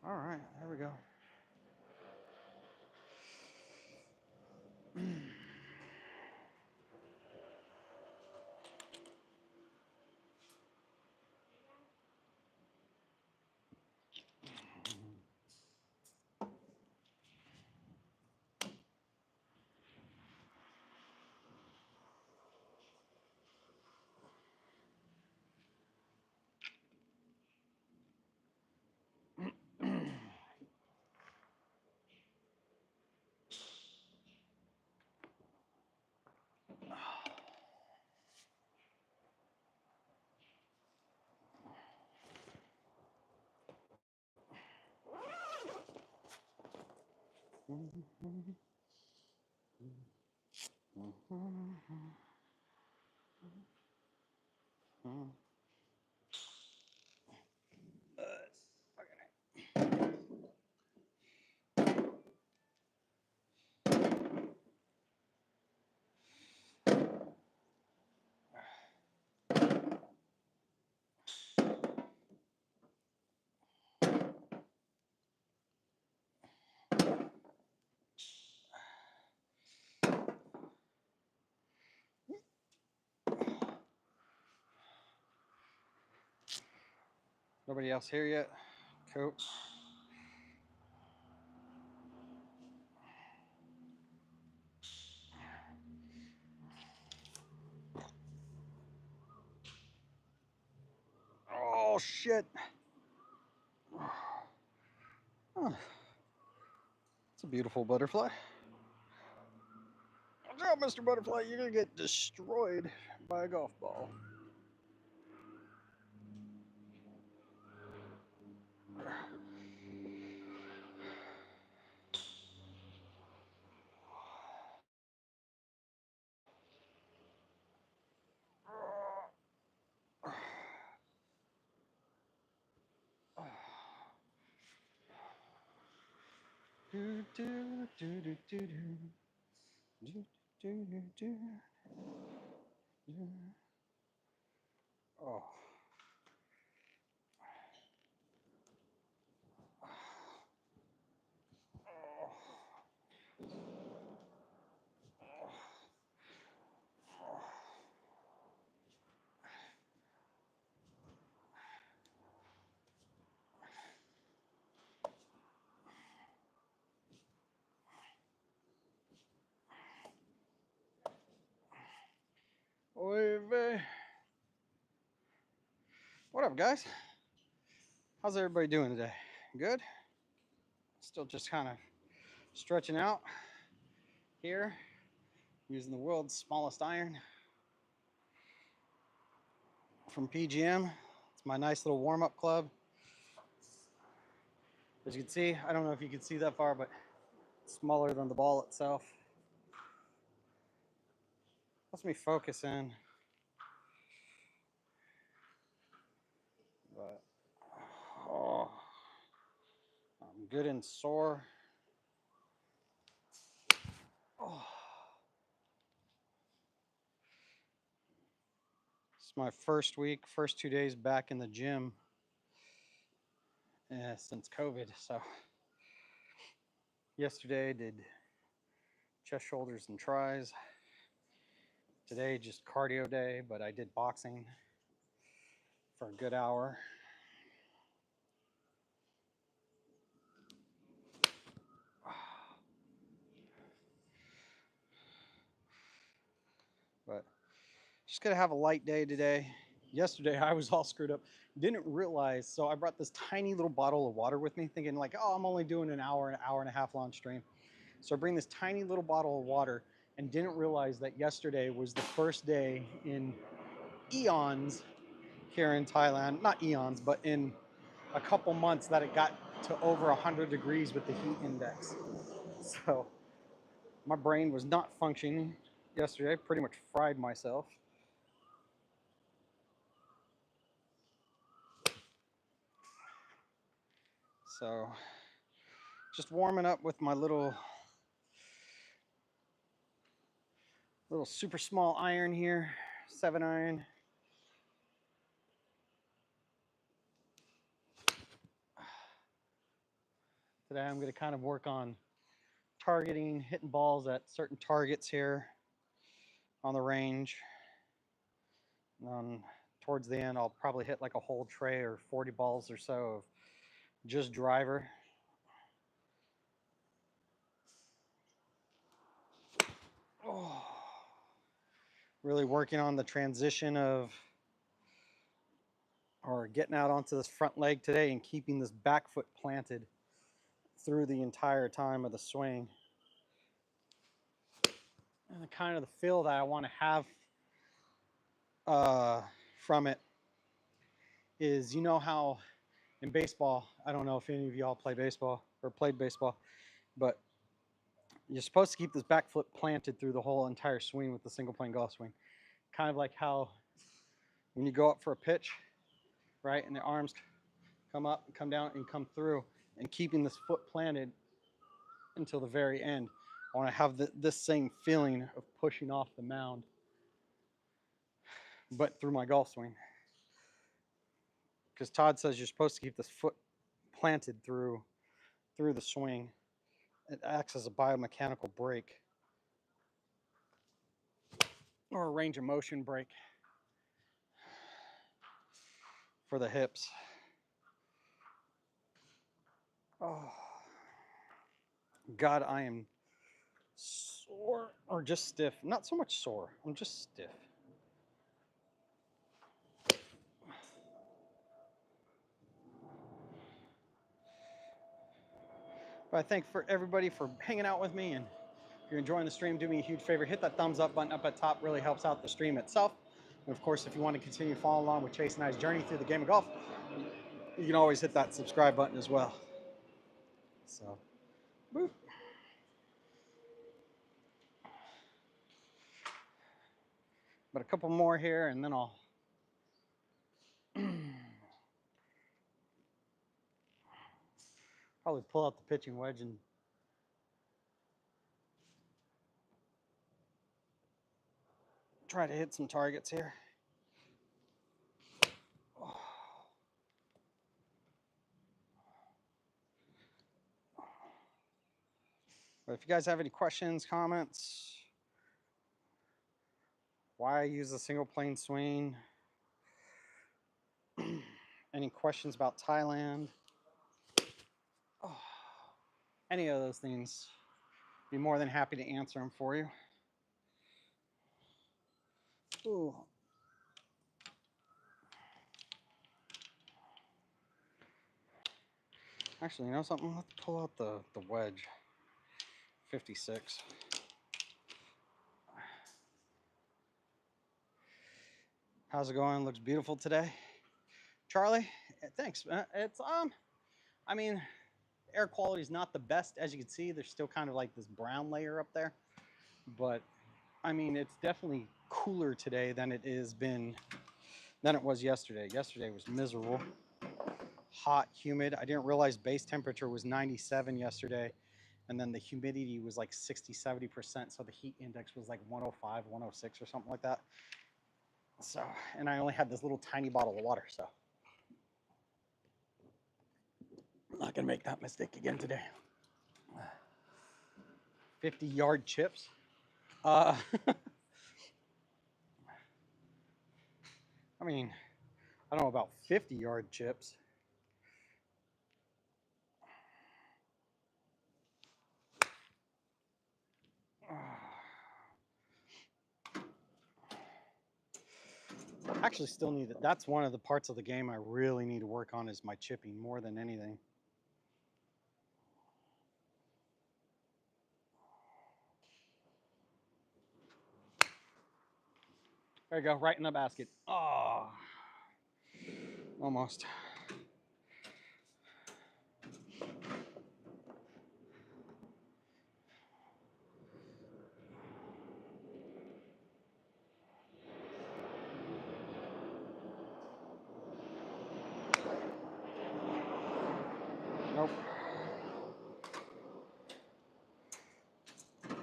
All right, there we go. Nobody else here yet? Cool. Oh shit. Oh, it's a beautiful butterfly. Watch out, Mr. Butterfly, you're gonna get destroyed by a golf ball. Do, do, do, do, do, do. Do, do, do, do, do. Oh. Oy vey. What up, guys? How's everybody doing today? Good? Still just kind of stretching out here, using the world's smallest iron from PGM. It's my nice little warm-up club. As you can see, I don't know if you can see that far, but it's smaller than the ball itself. Lets me focus in. But oh, I'm good and sore. Oh. It's my first week, first 2 days back in the gym since COVID. So yesterday I did chest, shoulders, and tris. Today just cardio day, but I did boxing for a good hour. But just gonna have a light day today. Yesterday I was all screwed up. Didn't realize, so I brought this tiny little bottle of water with me, thinking like, oh, I'm only doing an hour and a half long stream. So I bring this tiny little bottle of water and didn't realize that yesterday was the first day in eons here in Thailand. Not eons, but in a couple months that it got to over 100 degrees with the heat index. So my brain was not functioning yesterday. I pretty much fried myself. So just warming up with my little super small iron here, 7 iron. Today I'm going to kind of work on targeting, hitting balls at certain targets here on the range. And towards the end, I'll probably hit like a whole tray or 40 balls or so of just driver. Oh, really working on the transition of, or getting out onto this front leg today and keeping this back foot planted through the entire time of the swing. And the kind of the feel that I want to have from it is, you know how in baseball, I don't know if any of y'all play baseball or played baseball, but you're supposed to keep this back foot planted through the whole entire swing with the single plane golf swing. Kind of like how when you go up for a pitch, right, and the arms come up, come down, and come through, and keeping this foot planted until the very end. I want to have this same feeling of pushing off the mound, but through my golf swing. Because Todd says you're supposed to keep this foot planted through the swing. It acts as a biomechanical brake or a range of motion brake for the hips. Oh, God, I am sore, or just stiff. Not so much sore, I'm just stiff. But I thank for everybody for hanging out with me, and if you're enjoying the stream, do me a huge favor, hit that thumbs up button up at top, really helps out the stream itself. And of course, if you want to continue following along with Chase and I's journey through the game of golf, you can always hit that subscribe button as well. So, boop. But a couple more here, and then I'll probably pull out the pitching wedge and try to hit some targets here. But if you guys have any questions, comments, why I use a single plane swing, any questions about Thailand, any of those things, be more than happy to answer them for you. Ooh. Actually, you know something? Let's pull out the wedge. 56. How's it going? Looks beautiful today. Charlie, thanks. It's I mean, air quality is not the best. As you can see, there's still kind of like this brown layer up there. But I mean, it's definitely cooler today than it was yesterday. Yesterday was miserable. Hot, humid. I didn't realize base temperature was 97 yesterday, and then the humidity was like 60-70%, so the heat index was like 105, 106 or something like that. So, and I only had this little tiny bottle of water, so I'm not gonna make that mistake again today. 50-yard chips. I mean, I don't know about 50-yard chips. Actually still need it. That's one of the parts of the game I really need to work on, is my chipping more than anything. There you go, right in the basket. Oh, almost. Nope.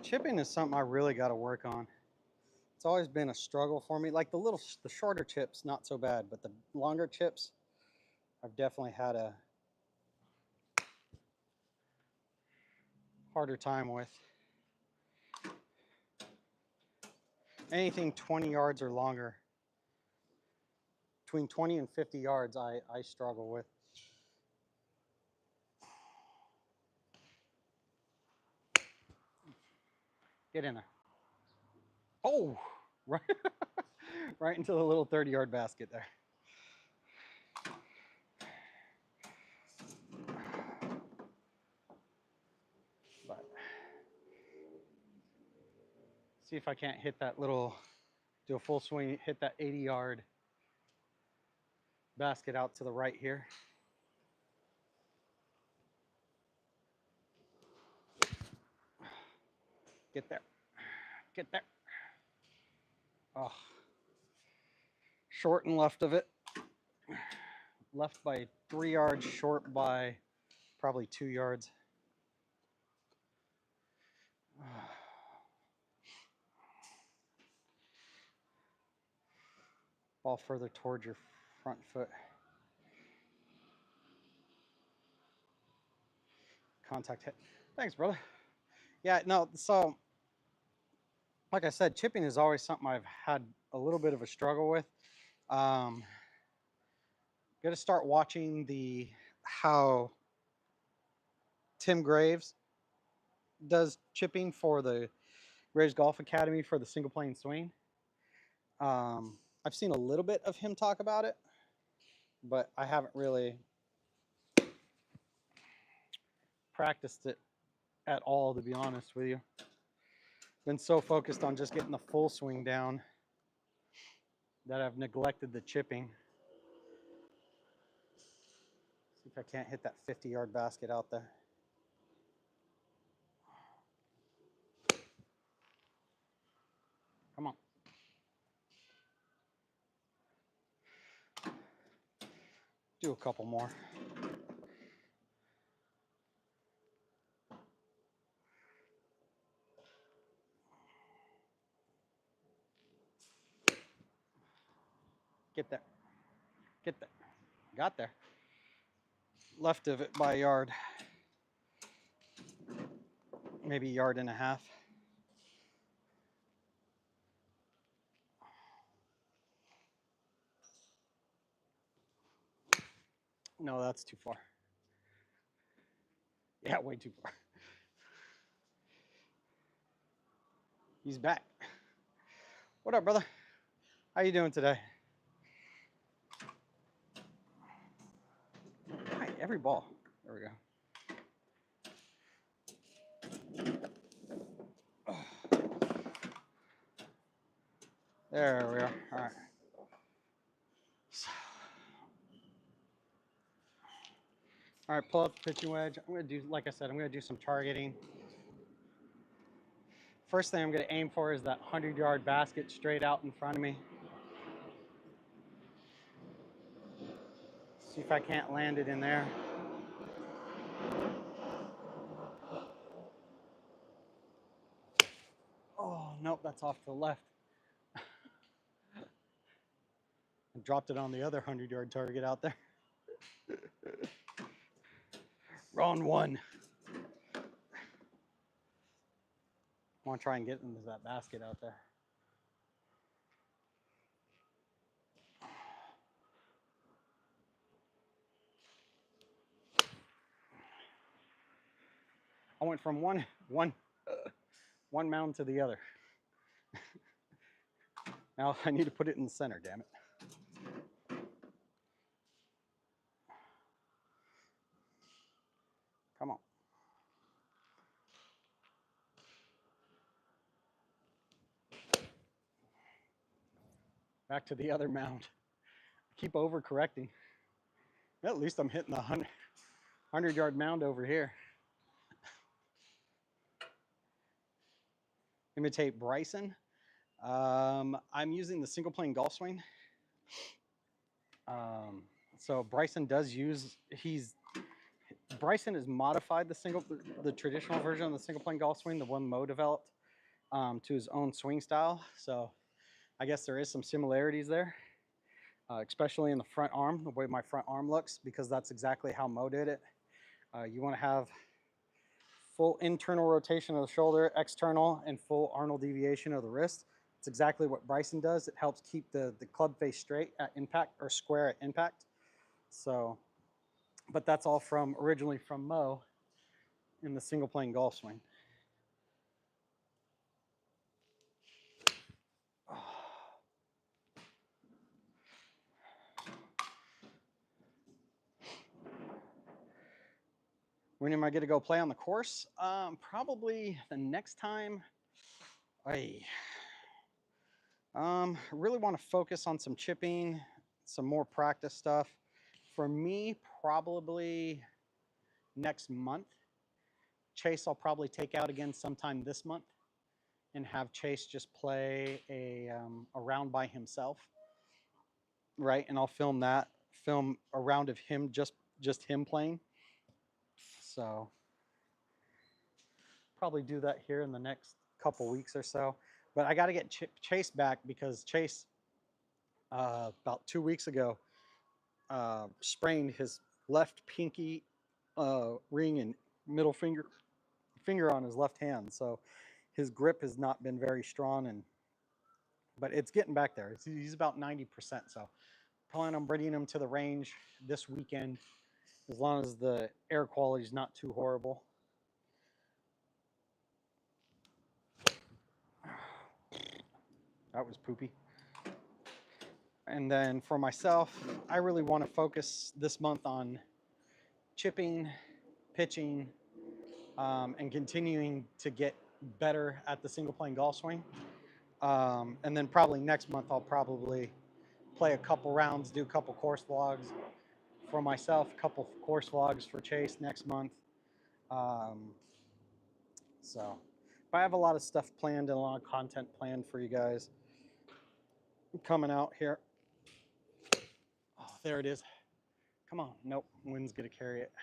Chipping is something I really got to work on. It's always been a struggle for me. Like the shorter chips, not so bad, but the longer chips, I've definitely had a harder time with. Anything 20 yards or longer, between 20 and 50 yards, I struggle with. Get in there. Oh, right, right into the little 30-yard basket there. But see if I can't hit that little, do a full swing, hit that 80-yard basket out to the right here. Get there. Get there. Oh. Short and left of it. Left by 3 yards, short by probably 2 yards. Ball further towards your front foot. Contact hit. Thanks, brother. Yeah, no, so like I said, chipping is always something I've had a little bit of a struggle with. Got to start watching how Tim Graves does chipping for the Graves Golf Academy for the single plane swing. I've seen a little bit of him talk about it, but I haven't really practiced it at all, to be honest with you. Been so focused on just getting the full swing down that I've neglected the chipping. See if I can't hit that 50-yard basket out there. Come on. Do a couple more. Get there. Get there. Got there. Left of it by a yard. Maybe a yard and a half. No, that's too far. Yeah, way too far. He's back. What up, brother? How you doing today? Hi, every ball. There we go. There we are. All right. All right, pull up the pitching wedge. I'm going to do, like I said, I'm going to do some targeting. First thing I'm going to aim for is that 100-yard basket straight out in front of me. See if I can't land it in there. Oh, nope, that's off to the left. I dropped it on the other 100-yard target out there. Wrong one. I want to try and get into that basket out there. I went from one mound to the other. Now I need to put it in the center, damn it. Come on. Back to the other mound. Keep overcorrecting. At least I'm hitting the 100-yard mound over here. Imitate Bryson. I'm using the single plane golf swing. So Bryson does use, Bryson has modified the traditional version of the single plane golf swing, the one Moe developed, to his own swing style. So I guess there is some similarities there, especially in the front arm, the way my front arm looks, because that's exactly how Moe did it. You want to have full internal rotation of the shoulder, external, and full Arnold deviation of the wrist. It's exactly what Bryson does. It helps keep the club face straight at impact, or square at impact. So, but that's all from originally from Moe in the single plane golf swing. When am I going to go play on the course? Probably the next time. I really want to focus on some chipping, some more practice stuff. For me, probably next month. Chase I'll probably take out again sometime this month and have Chase just play a round by himself, right? And I'll film a round of him, just him playing. So probably do that here in the next couple weeks or so. But I got to get Chase back, because Chase about 2 weeks ago sprained his left pinky ring and middle finger on his left hand. So his grip has not been very strong, but it's getting back there. He's about 90%. So plan on bringing him to the range this weekend, as long as the air quality is not too horrible. That was poopy. And then for myself, I really want to focus this month on chipping, pitching, and continuing to get better at the single plane golf swing. And then probably next month, I'll probably play a couple rounds, do a couple course vlogs for myself, a couple course vlogs for Chase next month. So I have a lot of stuff planned and a lot of content planned for you guys coming out here. Oh, there it is. Come on. Nope, wind's gonna carry it.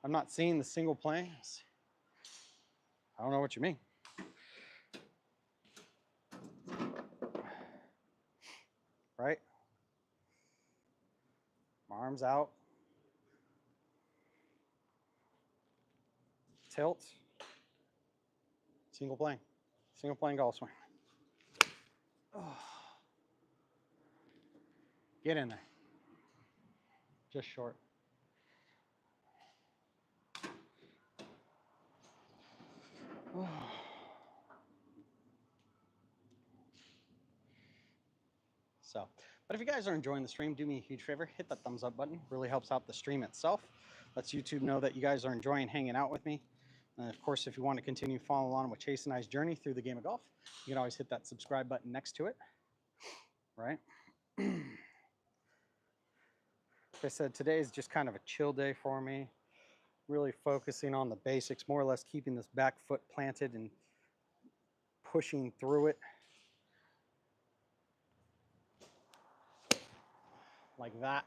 I'm not seeing the single planes. I don't know what you mean. Right? My arms out. Tilt. Single plane golf swing. Oh. Get in there. Just short. Oh. So, but if you guys are enjoying the stream, do me a huge favor, hit that thumbs up button. Really helps out the stream itself. Lets YouTube know that you guys are enjoying hanging out with me. And of course, if you want to continue following along with Chase and I's journey through the game of golf, you can always hit that subscribe button next to it, right? Like I said, today is just kind of a chill day for me. Really focusing on the basics, more or less keeping this back foot planted and pushing through it. Like that.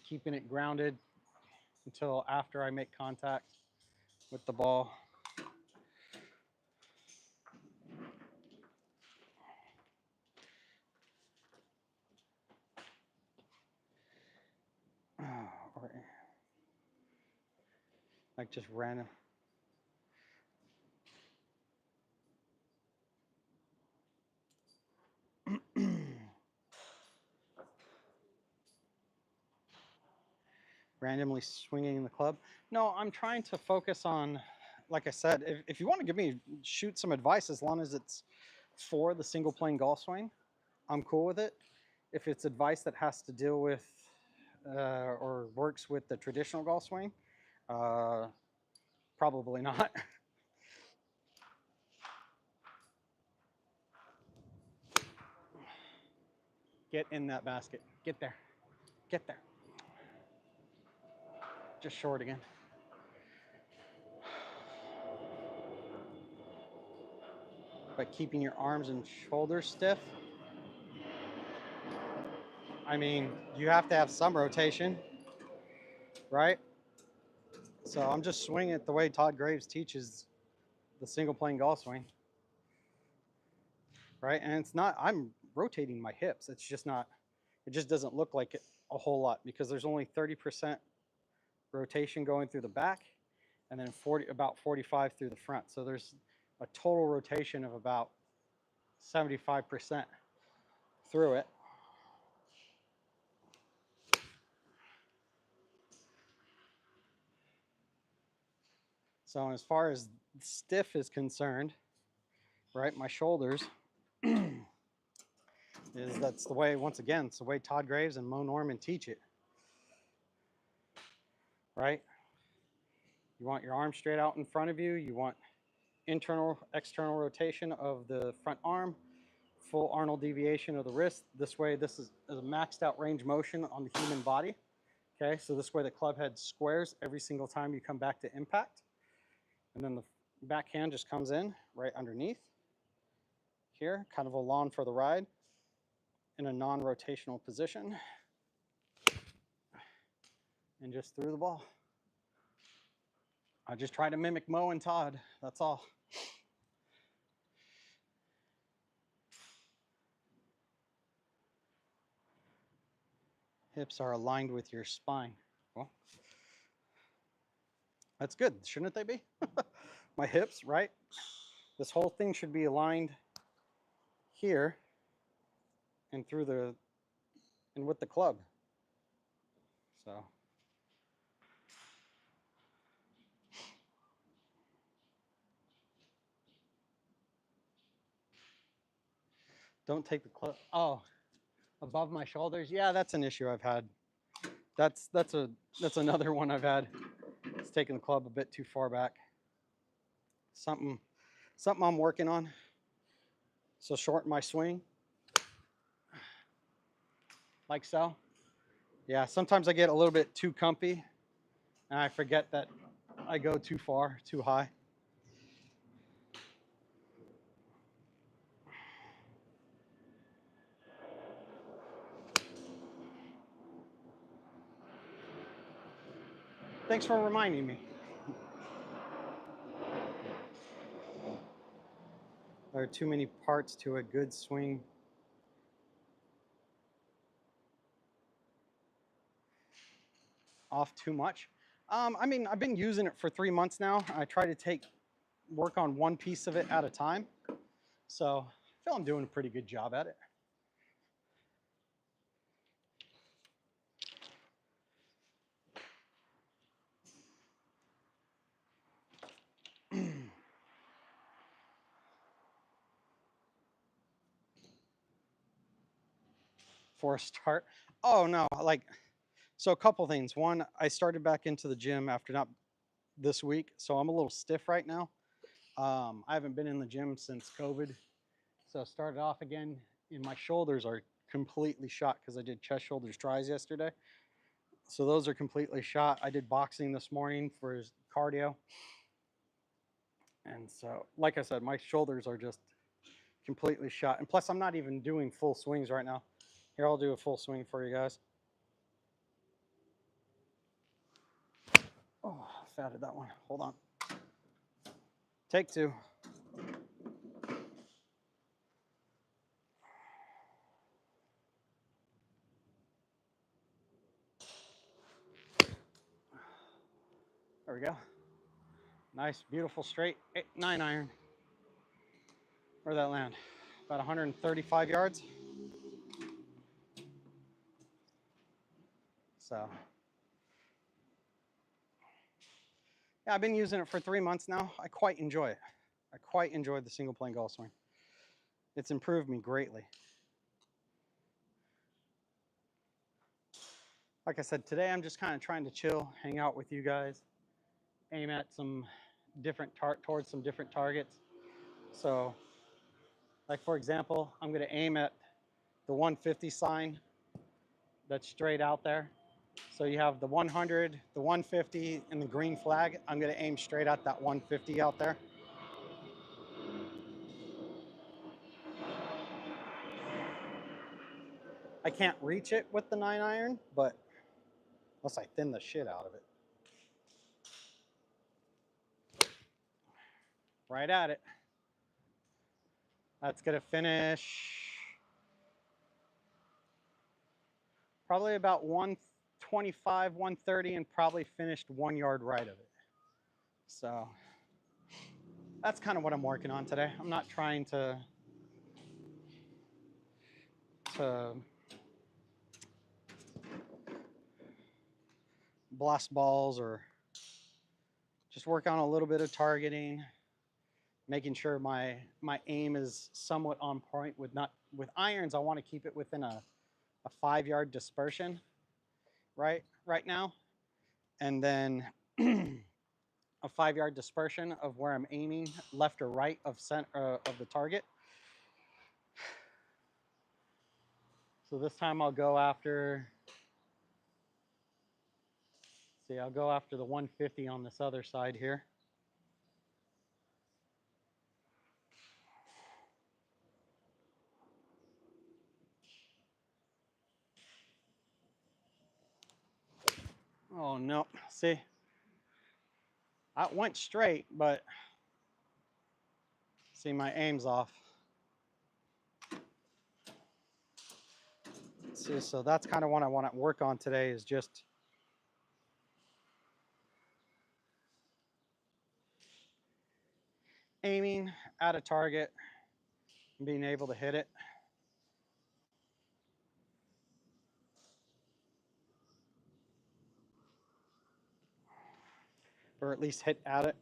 Keeping it grounded until after I make contact with the ball. Or like just random. Randomly swinging the club. No, I'm trying to focus on, like I said, if you want to give me, shoot some advice, as long as it's for the single plane golf swing, I'm cool with it. If it's advice that has to deal with or works with the traditional golf swing, probably not. Get in that basket. Get there. Get there. Just short again. By keeping your arms and shoulders stiff. I mean, you have to have some rotation, right? So I'm just swinging it the way Todd Graves teaches the single plane golf swing, right? And it's not, I'm rotating my hips. It's just not It just doesn't look like it a whole lot because there's only 30% rotation going through the back and then about 45 through the front. So there's a total rotation of about 75% through it. So as far as stiff is concerned, right, my shoulders, that's the way, once again, it's the way Todd Graves and Moe Norman teach it, right? You want your arm straight out in front of you. You want internal, external rotation of the front arm, full Arnold deviation of the wrist. This way, this is a maxed out range motion on the human body. Okay, so this way the club head squares every single time you come back to impact. And then the backhand just comes in right underneath here, kind of a lawn for the ride in a non-rotational position. And just threw the ball. I just try to mimic Moe and Todd, that's all. Hips are aligned with your spine. Well, that's good, shouldn't they be? My hips, right? This whole thing should be aligned here and with the club. So. Don't take the club, oh, above my shoulders. Yeah, that's an issue I've had. That's another one I've had. It's taking the club a bit too far back. Something I'm working on. So shorten my swing, like so. Yeah, sometimes I get a little bit too comfy and I forget that I go too far, too high. Thanks for reminding me. There are too many parts to a good swing. Off too much. I mean, I've been using it for 3 months now. I try to work on one piece of it at a time. So I feel I'm doing a pretty good job at it. For a start. Oh no, so a couple things. One, I started back into the gym after not this week, so I'm a little stiff right now. I haven't been in the gym since COVID, so I started off again, and my shoulders are completely shot because I did chest, shoulders, tries yesterday. So those are completely shot. I did boxing this morning for cardio. And so, like I said, my shoulders are just completely shot. And plus, I'm not even doing full swings right now. Here, I'll do a full swing for you guys. Oh, I fatted that one. Hold on. Take two. There we go. Nice, beautiful, straight 9 iron. Where'd that land? About 135 yards. So, yeah, I've been using it for 3 months now. I quite enjoy it. I quite enjoy the single plane golf swing. It's improved me greatly. Like I said, today I'm just kind of trying to chill, hang out with you guys, aim at some towards some different targets. So, like for example, I'm going to aim at the 150 sign that's straight out there. So you have the 100, the 150, and the green flag. I'm going to aim straight at that 150 out there. I can't reach it with the 9 iron, but unless I thin the shit out of it. Right at it. That's going to finish Probably about 125, 130, and probably finished 1 yard right of it. So that's kind of what I'm working on today. I'm not trying to blast balls or just work on a little bit of targeting, making sure my aim is somewhat on point. With irons, I want to keep it within a 5 yard dispersion right now, and then a 5 yard dispersion of where I'm aiming, left or right of of the target. So this time I'll go after, see, I'll go after the 150 on this other side here. Oh no, see, I went straight, but see, my aim's off. See, so that's kind of what I want to work on today, is just aiming at a target and being able to hit it. Or at least hit at it.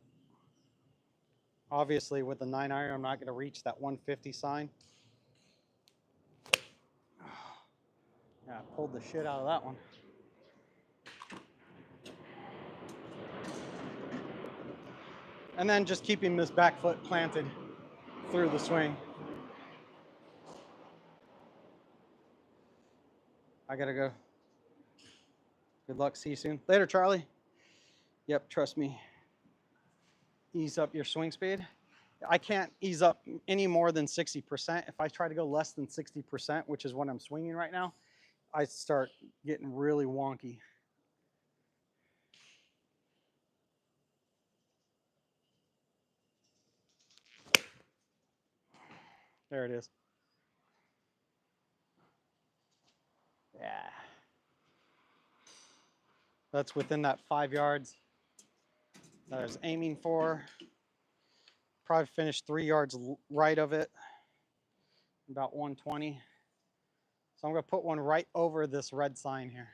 Obviously, with the 9-iron, I'm not going to reach that 150 sign. Yeah, I pulled the shit out of that one. And then just keeping this back foot planted through the swing. I gotta go. Good luck. See you soon. Later, Charlie. Yep, trust me. Ease up your swing speed. I can't ease up any more than 60%. If I try to go less than 60%, which is what I'm swinging right now, I start getting really wonky. There it is. Yeah. That's within that 5 yards that I was aiming for. Probably finished 3 yards right of it, about 120. So I'm gonna put one right over this red sign here,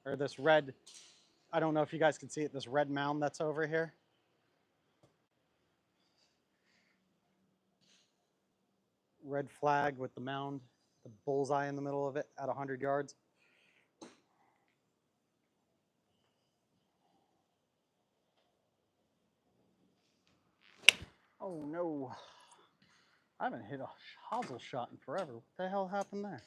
or this red, I don't know if you guys can see it, this red mound that's over here. Red flag with the mound, the bullseye in the middle of it at 100 yards. Oh no, I haven't hit a hosel shot in forever. What the hell happened there?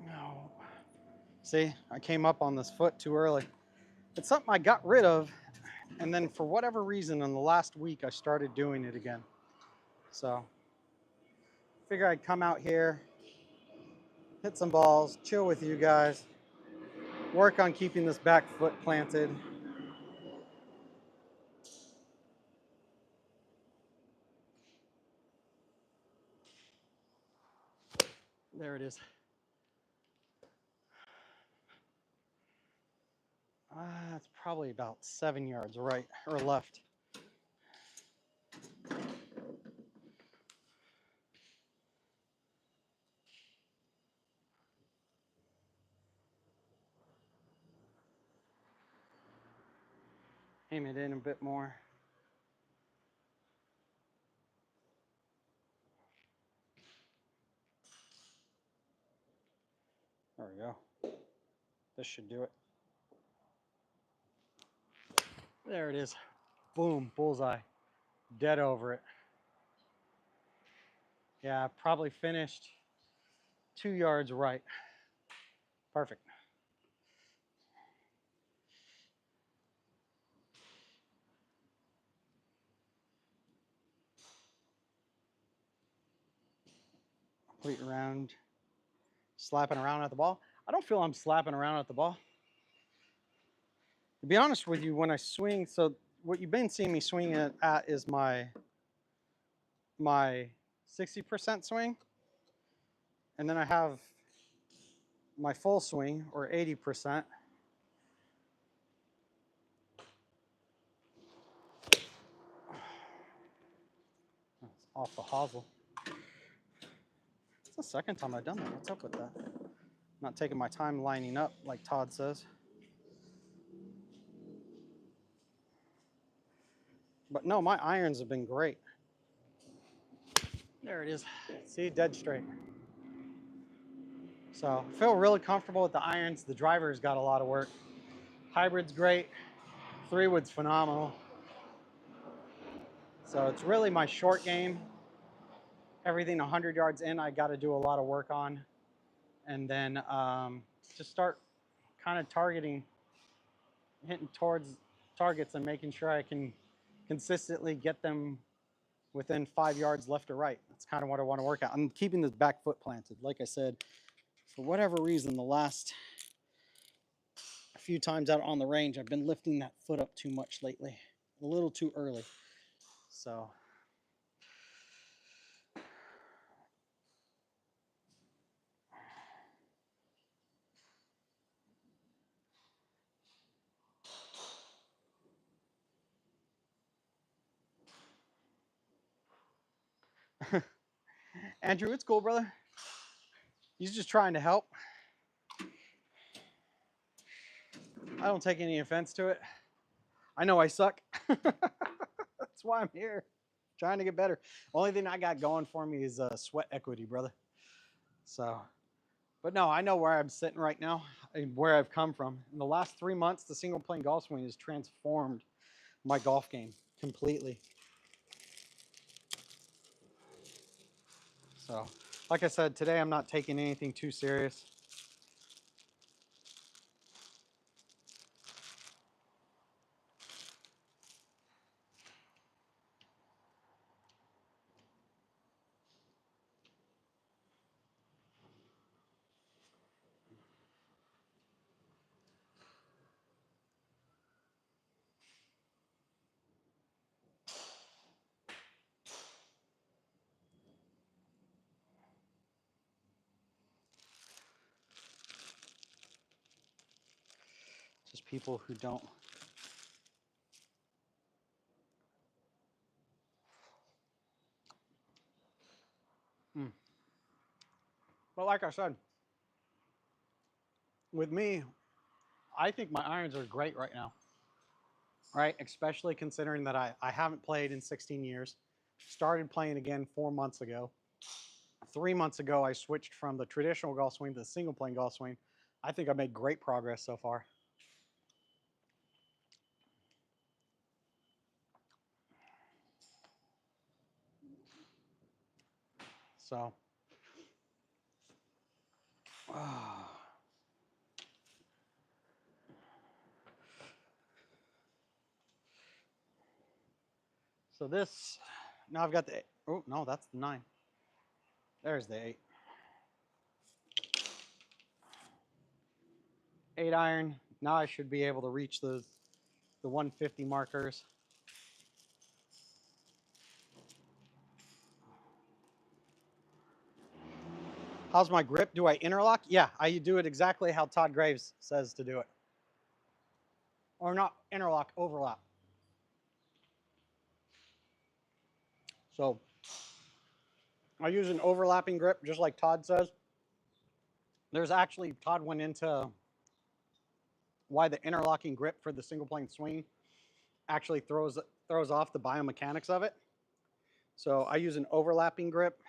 No. See, I came up on this foot too early. It's something I got rid of, and then for whatever reason in the last week I started doing it again. So figure I'd come out here, hit some balls, chill with you guys, work on keeping this back foot planted. There it is. That's probably about 7 yards right or left. Aim it in a bit more. There we go. This should do it. There it is. Boom, bullseye. Dead over it. Yeah, probably finished 2 yards right. Perfect. complete round, slapping around at the ball. I don't feel I'm slapping around at the ball. To be honest with you, when I swing, so what you've been seeing me swing at is my 60% swing, and then I have my full swing, or 80%. That's off the hosel. It's the second time I've done that. What's up with that? Not taking my time lining up, like Todd says. But no, my irons have been great. There it is. See, dead straight. So I feel really comfortable with the irons. The driver's got a lot of work. Hybrid's great. 3-wood's phenomenal. So it's really my short game. Everything 100 yards in, I got to do a lot of work on. And then just start kind of hitting towards targets and making sure I can consistently get them within 5 yards left or right. That's kind of what I want to work out. I'm keeping this back foot planted. Like I said, for whatever reason, the last few times out on the range, I've been lifting that foot up too much lately, a little too early. So Andrew, it's cool, brother. He's just trying to help. I don't take any offense to it. I know I suck. That's why I'm here, trying to get better. Only thing I got going for me is sweat equity, brother. So, but no, I know where I'm sitting right now, where I've come from. In the last 3 months, the single plane golf swing has transformed my golf game completely. So, like I said, today I'm not taking anything too serious. Just people who don't. But like I said, with me, I think my irons are great right now, right? Especially considering that I haven't played in 16 years, started playing again 4 months ago. 3 months ago, I switched from the traditional golf swing to the single plane golf swing. I think I made great progress so far. So, so this, now I've got the, oh no, that's the 9. There's the 8. 8 iron. Now I should be able to reach the 150 markers. How's my grip? Do I interlock? Yeah, I do it exactly how Todd Graves says to do it. Or not interlock, overlap. So I use an overlapping grip, just like Todd says. There's actually, Todd went into why the interlocking grip for the single plane swing actually throws off the biomechanics of it. So I use an overlapping grip.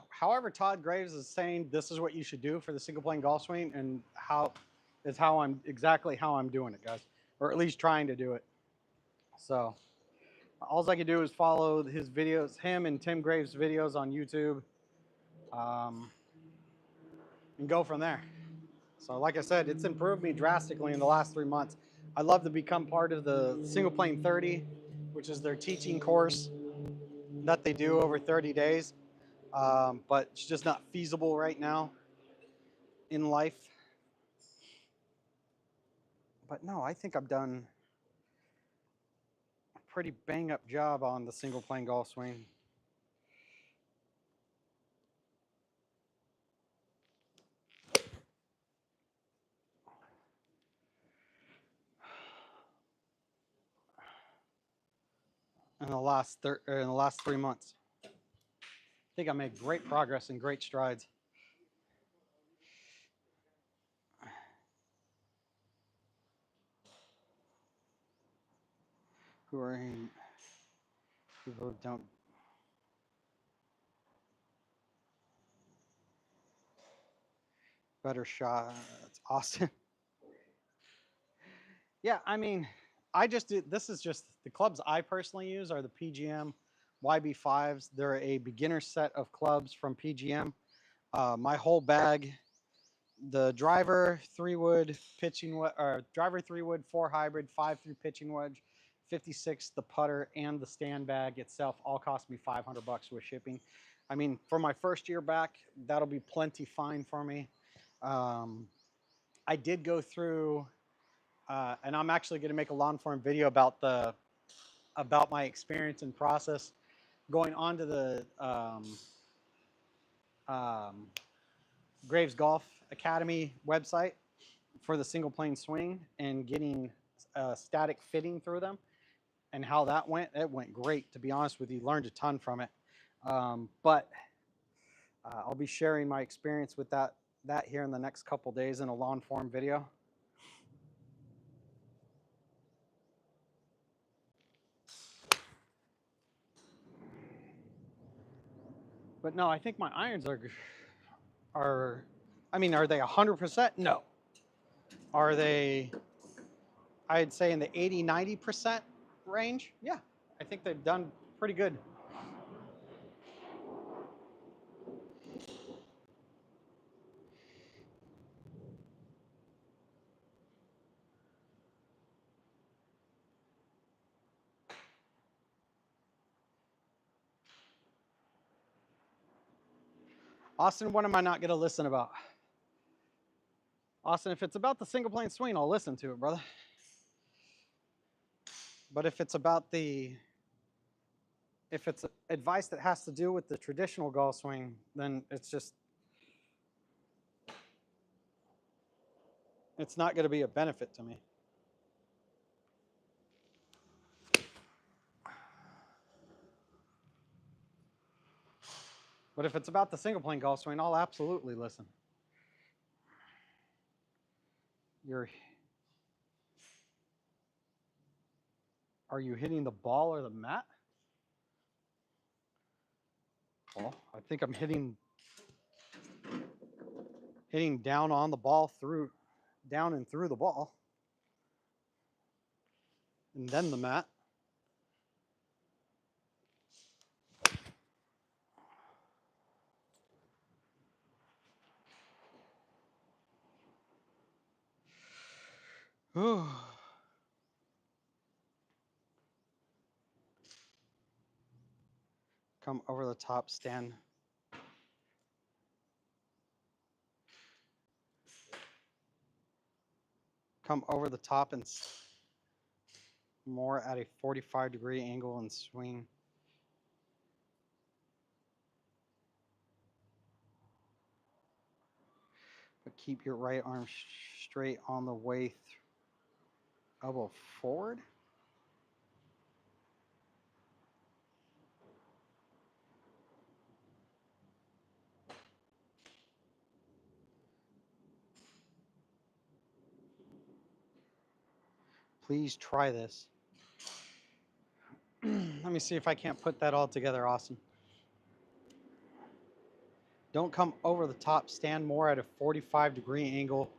However, Todd Graves is saying this is what you should do for the single plane golf swing, and exactly how I'm doing it, guys, or at least trying to do it. So all I can do is follow his videos, him and Tim Graves' videos on YouTube, and go from there. So like I said, it's improved me drastically in the last 3 months. I'd love to become part of the Single Plane 30, which is their teaching course that they do over 30 days. but it's just not feasible right now in life. But no, I think I've done a pretty bang up job on the single plane golf swing. In the last 3 months, I think I made great progress and great strides. Who don't better shot. It's Austin. Yeah, I mean, I just did. This is just the clubs I personally use are the PGM YB5s. They're a beginner set of clubs from PGM. My whole bag, the driver 3-wood pitching or driver 3-wood 4 hybrid 5-3 pitching wedge, 56 the putter, and the stand bag itself all cost me $500 with shipping. I mean, for my first year back, that'll be plenty fine for me. I did go through, and I'm actually going to make a long form video about my experience and process going onto the Graves Golf Academy website for the single plane swing and getting static fitting through them and how that went. It went great, to be honest with you. Learned a ton from it. But I'll be sharing my experience with that here in the next couple days in a long form video. But no, I think my irons are I mean, are they 100%? No. Are they, I'd say, in the 80-90% range? Yeah, I think they've done pretty good. Austin, what am I not going to listen about? Austin, if it's about the single plane swing, I'll listen to it, brother. But if it's advice that has to do with the traditional golf swing, then it's not going to be a benefit to me. But if it's about the single plane golf swing, I'll absolutely listen. Are you hitting the ball or the mat? Well, I think I'm hitting down on the ball, down and through the ball, and then the mat. Come over the top, stand. Come over the top and more at a 45-degree angle and swing. But keep your right arm straight on the way, elbow forward. Please try this. Let me see if I can't put that all together, Austin. Don't come over the top, stand more at a 45-degree angle.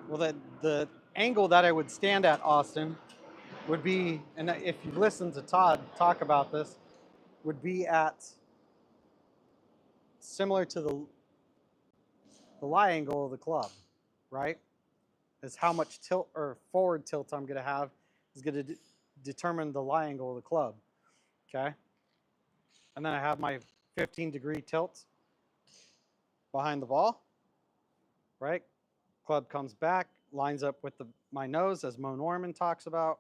Well, the angle that I would stand at, Austin, would be, and if you listen to Todd talk about this, would be at similar to the lie angle of the club, right? Is how much tilt or forward tilt I'm going to have is going to determine the lie angle of the club, okay? And then I have my 15-degree tilts behind the ball, right? Club comes back, lines up with my nose, as Moe Norman talks about.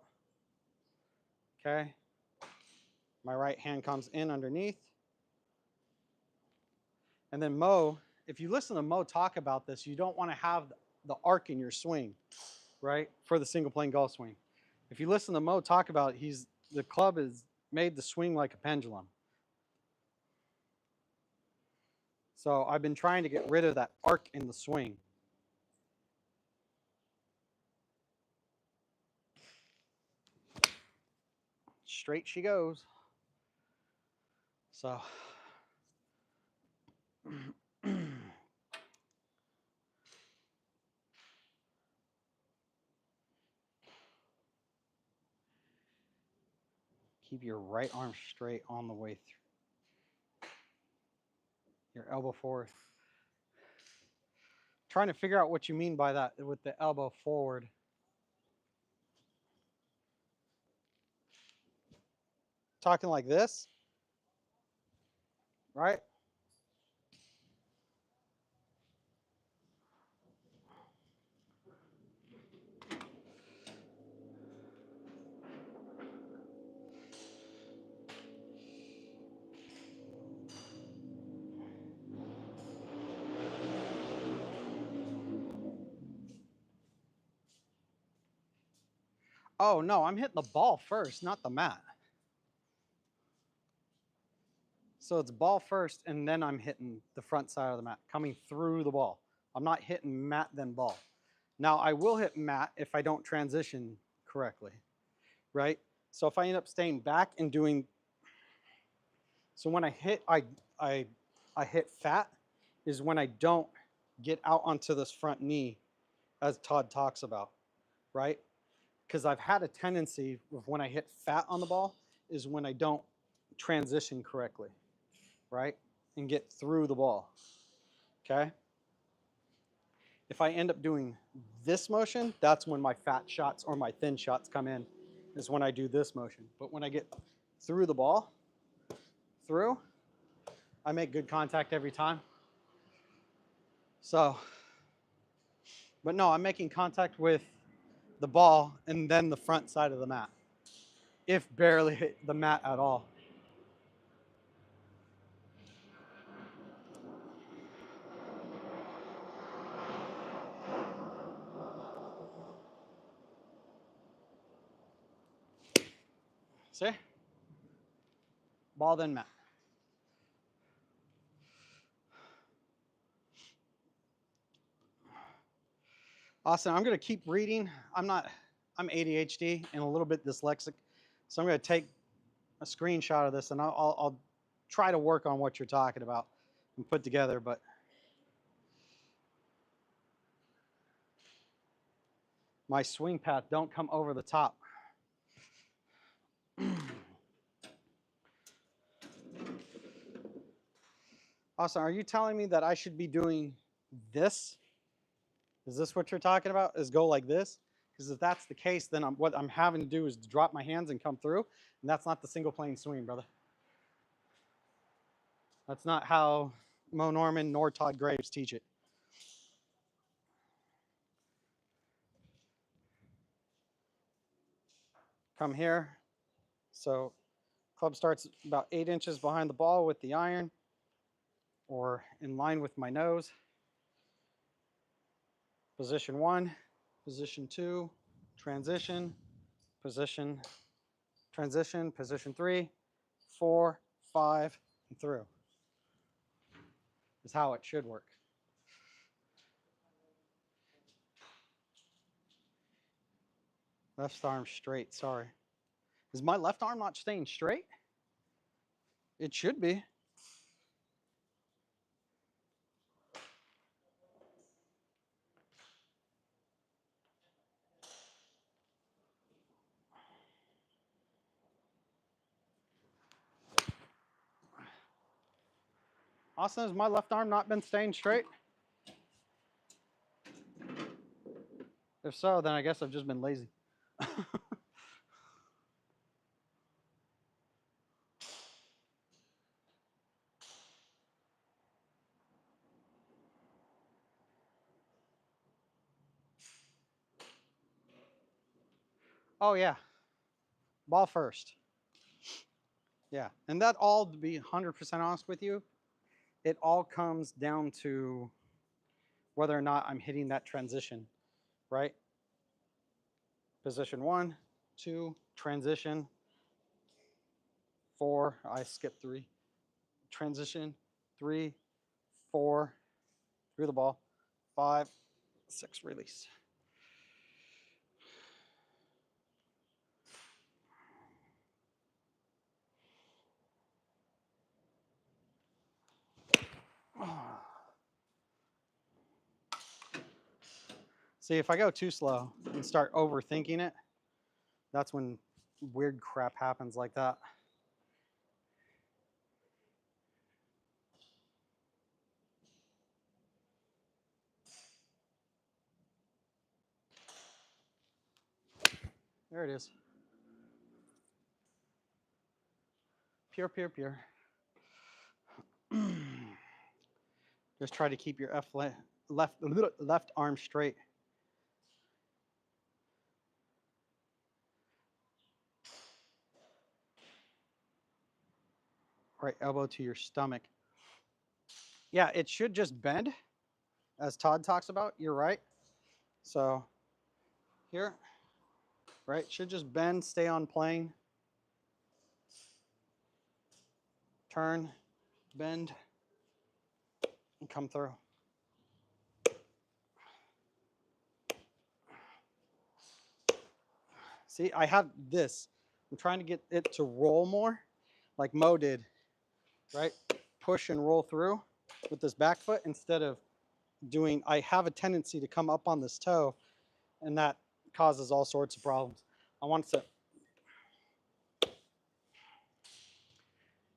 Okay. My right hand comes in underneath. And then Moe, if you listen to Moe talk about this, you don't want to have the arc in your swing, right? For the single plane golf swing. If you listen to Moe talk about it, the club is made to swing like a pendulum. So I've been trying to get rid of that arc in the swing. Straight she goes. So keep your right arm straight on the way through. Your elbow forward. Trying to figure out what you mean by that with the elbow forward. Talking like this, right? Oh no, I'm hitting the ball first, not the mat. So it's ball first, and then I'm hitting the front side of the mat, coming through the ball. I'm not hitting mat, then ball. Now, I will hit mat if I don't transition correctly, right? So if I end up staying back and doing, so when I hit, I hit fat is when I don't get out onto this front knee, as Todd talks about, right? Because I've had a tendency of when I hit fat on the ball is when I don't transition correctly, right? And get through the ball, okay? If I end up doing this motion, that's when my fat shots or my thin shots come in, is when I do this motion. But when I get through the ball, I make good contact every time. So, but no, I'm making contact with the ball and then the front side of the mat, if barely hit the mat at all. See? Ball, then mat. Austin, I'm going to keep reading. I'm ADHD and a little bit dyslexic. So I'm going to take a screenshot of this and I'll try to work on what you're talking about and put together, but my swing path don't come over the top. Austin, are you telling me that I should be doing this? Is this what you're talking about? Is go like this? Because if that's the case, then what I'm having to do is drop my hands and come through, and that's not the single plane swing, brother. That's not how Moe Norman nor Todd Graves teach it. Come here. So club starts about 8 inches behind the ball with the iron, or in line with my nose. Position 1, position 2, transition, position, transition, position 3, 4, 5, and through. Is how it should work. Left arm straight, sorry. Is my left arm not staying straight? It should be. Austin, has my left arm not been staying straight? If so, then I guess I've just been lazy. Oh yeah, ball first. Yeah, and that all, to be 100% honest with you, it all comes down to whether or not I'm hitting that transition, right? Position 1, 2, transition, 4, I skipped 3, transition, 3, 4, through the ball, 5, 6, release. See, if I go too slow and start overthinking it, that's when weird crap happens like that. There it is. Pure, pure, pure. Just try to keep your left arm straight. Right elbow to your stomach. Yeah, it should just bend, as Todd talks about. You're right. So here, right, should just bend, stay on plane, turn, bend, and come through. See, I have this. I'm trying to get it to roll more, like Mo did, right? Push and roll through with this back foot instead of doing, I have a tendency to come up on this toe, and that causes all sorts of problems. I want to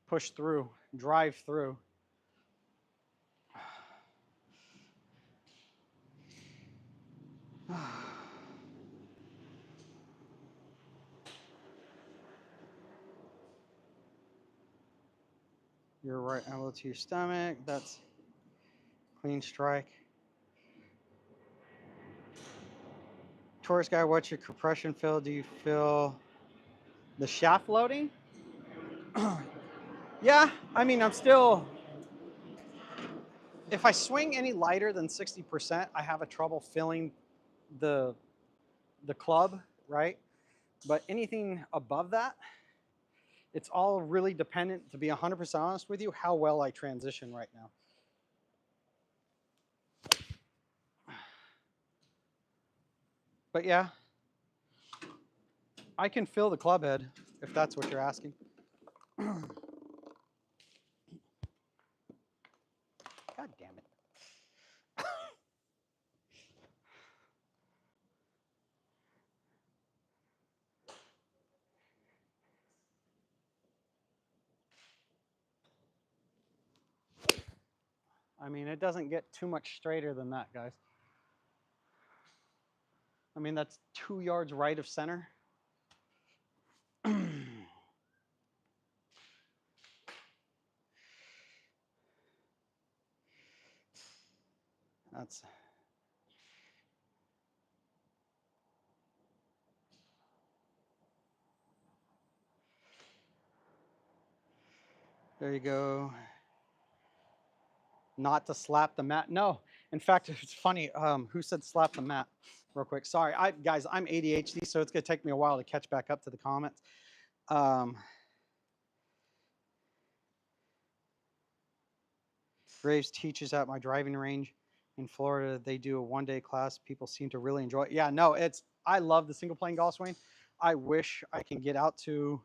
push through, drive through. Your right elbow to your stomach. That's clean strike. Tourist guy, what's your compression feel? Do you feel the shaft loading? Yeah, I mean, I'm still, if I swing any lighter than 60%, I have a trouble feeling the club, right? But anything above that, it's all really dependent, to be 100% honest with you, how well I transition right now. But yeah, I can feel the club head, if that's what you're asking. God damn it. I mean, it doesn't get too much straighter than that, guys. I mean, that's 2 yards right of center. That's, there you go. Not to slap the mat. No, in fact, it's funny. Who said slap the mat? Real quick. Sorry, guys, I'm ADHD, so it's gonna take me a while to catch back up to the comments. Graves teaches at my driving range in Florida. They do a 1-day class. People seem to really enjoy it. Yeah, no, I love the single plane golf swing. I wish I can get out to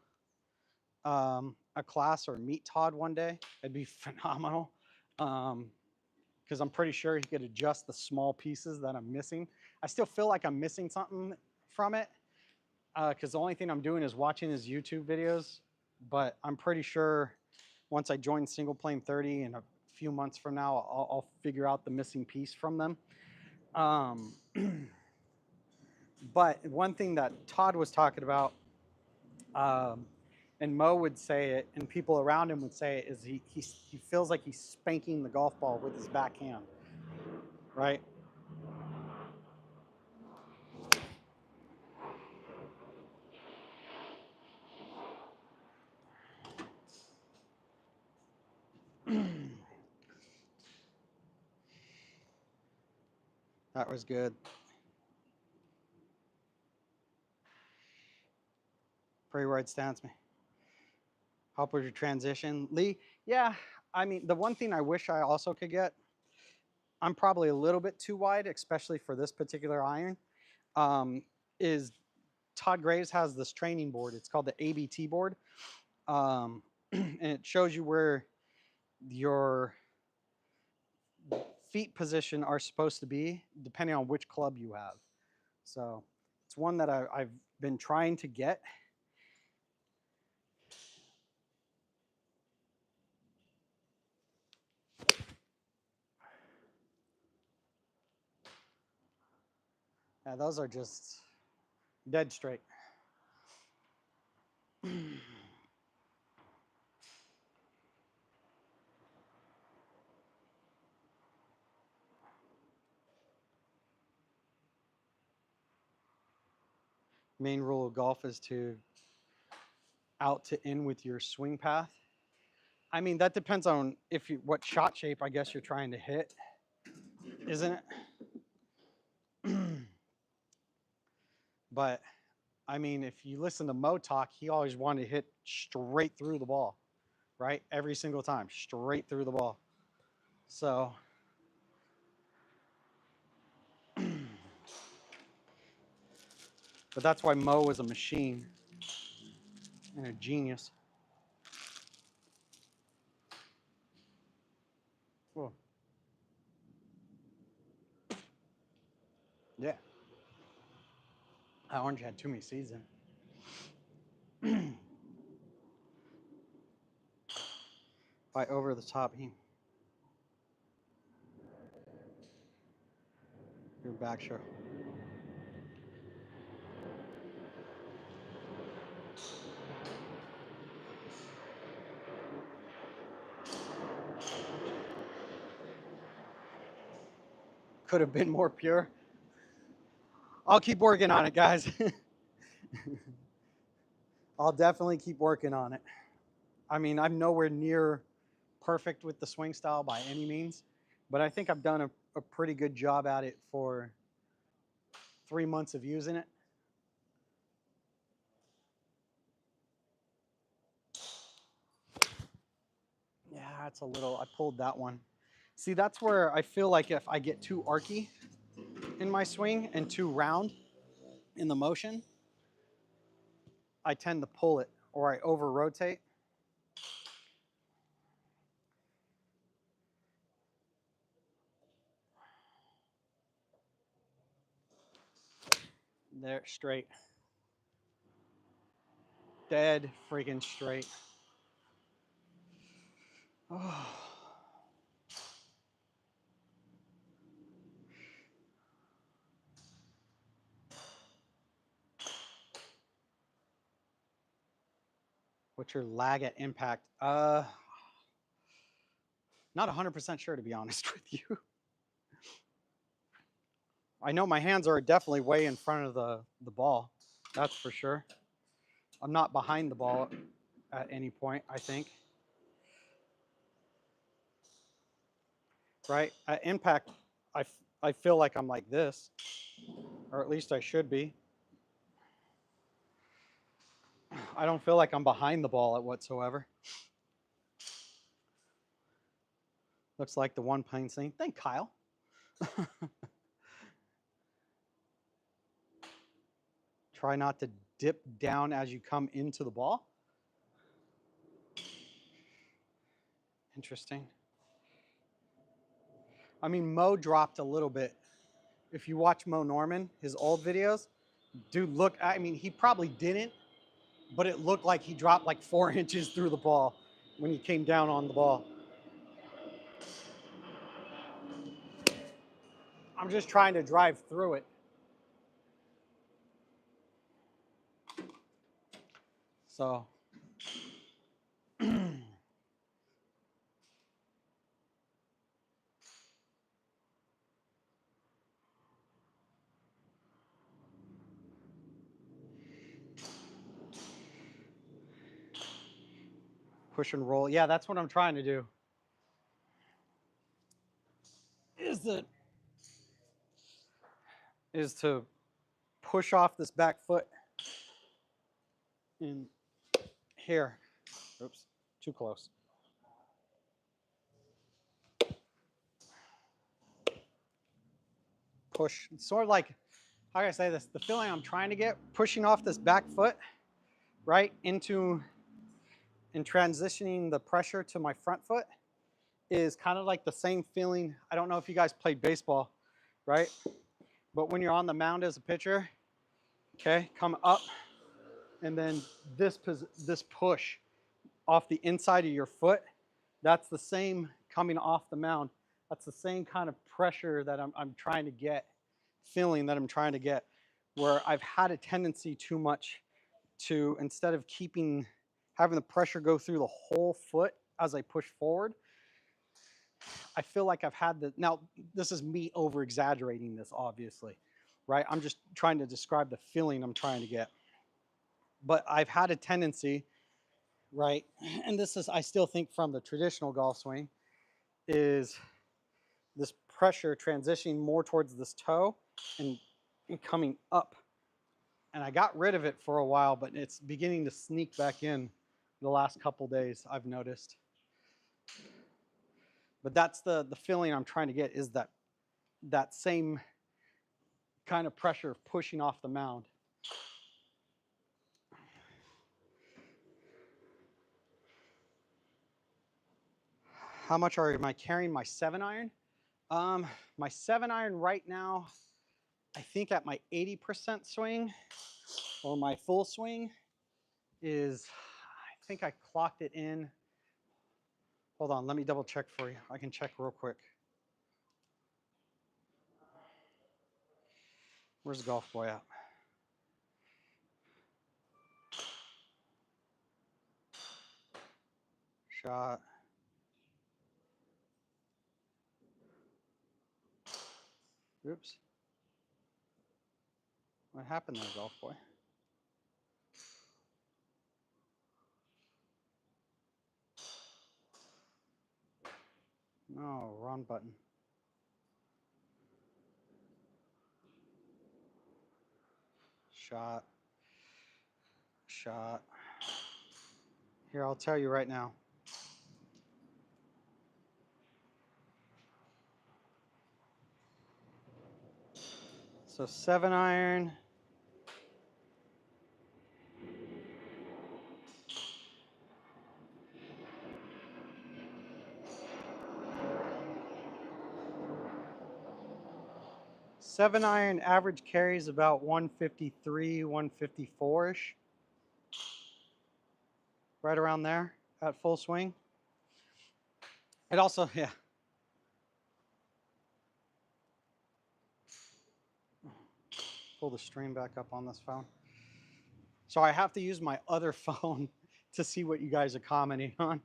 a class or meet Todd one day. It'd be phenomenal. Because I'm pretty sure he could adjust the small pieces that I'm missing. I still feel like I'm missing something from it, because the only thing I'm doing is watching his YouTube videos. But I'm pretty sure once I join Single Plane 30 in a few months from now, I'll figure out the missing piece from them. But one thing that Todd was talking about, and Mo would say it, and people around him would say it, is he feels like he's spanking the golf ball with his backhand, right? That was good. Pretty right stance, me. Help with your transition. Lee, yeah, I mean, the one thing I wish I also could get, I'm probably a little bit too wide, especially for this particular iron, um, is Todd Graves has this training board. It's called the ABT board. And it shows you where your feet position are supposed to be depending on which club you have. So it's one that I've been trying to get. Yeah, those are just dead straight. Main rule of golf is to out to in with your swing path. I mean, that depends on if you what shot shape I guess you're trying to hit, isn't it? But I mean, if you listen to Mo talk, he always wanted to hit straight through the ball, right? Every single time, straight through the ball. So, but that's why Mo was a machine and a genius. Cool. Yeah, that orange had too many seeds in it. By over the top, your back show. Could have been more pure. I'll keep working on it, guys. I'll definitely keep working on it. I mean, I'm nowhere near perfect with the swing style by any means, but I think I've done a pretty good job at it for 3 months of using it. Yeah, that's a little, I pulled that one. See, that's where I feel like if I get too archy in my swing and too round in the motion, I tend to pull it or I over rotate. There, straight. Dead freaking straight. Oh. What's your lag at impact? Not 100% sure, to be honest with you. I know my hands are definitely way in front of the ball. That's for sure. I'm not behind the ball at any point, I think. Right? At impact, I feel like I'm like this, or at least I should be. I don't feel like I'm behind the ball at whatsoever. Looks like the one playing saying, thank Kyle. Try not to dip down as you come into the ball. Interesting. I mean, Mo dropped a little bit. If you watch Moe Norman, his old videos, dude, look, I mean, he probably didn't, but it looked like he dropped like 4 inches through the ball when he came down on the ball. I'm just trying to drive through it. So, push and roll. Yeah, that's what I'm trying to do. Is the is to push off this back foot in here. Oops, too close. Push. It's sort of like, how can I say this? The feeling I'm trying to get, pushing off this back foot, right, into and transitioning the pressure to my front foot is kind of like the same feeling. I don't know if you guys played baseball, right? But when you're on the mound as a pitcher, okay, come up, and then this push off the inside of your foot, that's the same coming off the mound. That's the same kind of pressure that I'm trying to get, feeling that I'm trying to get, where I've had a tendency too much to, instead of having the pressure go through the whole foot as I push forward, I feel like I've had the, now this is me over exaggerating this, obviously, right? I'm just trying to describe the feeling I'm trying to get. But I've had a tendency, right? And this is, I still think from the traditional golf swing, is this pressure transitioning more towards this toe and coming up. And I got rid of it for a while, but it's beginning to sneak back in the last couple days, I've noticed. But that's the feeling I'm trying to get, is that same kind of pressure of pushing off the mound. How much am I carrying my 7-iron? My 7-iron right now, I think at my 80% swing or my full swing is, I think I clocked it in. Hold on, let me double check for you. I can check real quick. Where's the golf boy at? Shot. Oops. What happened there, golf boy? No, wrong button. Shot. Shot. Here, I'll tell you right now. So 7-iron. Seven-iron average carries about 153, 154-ish. Right around there at full swing. It also, yeah. Pull the stream back up on this phone. So I have to use my other phone to see what you guys are commenting on.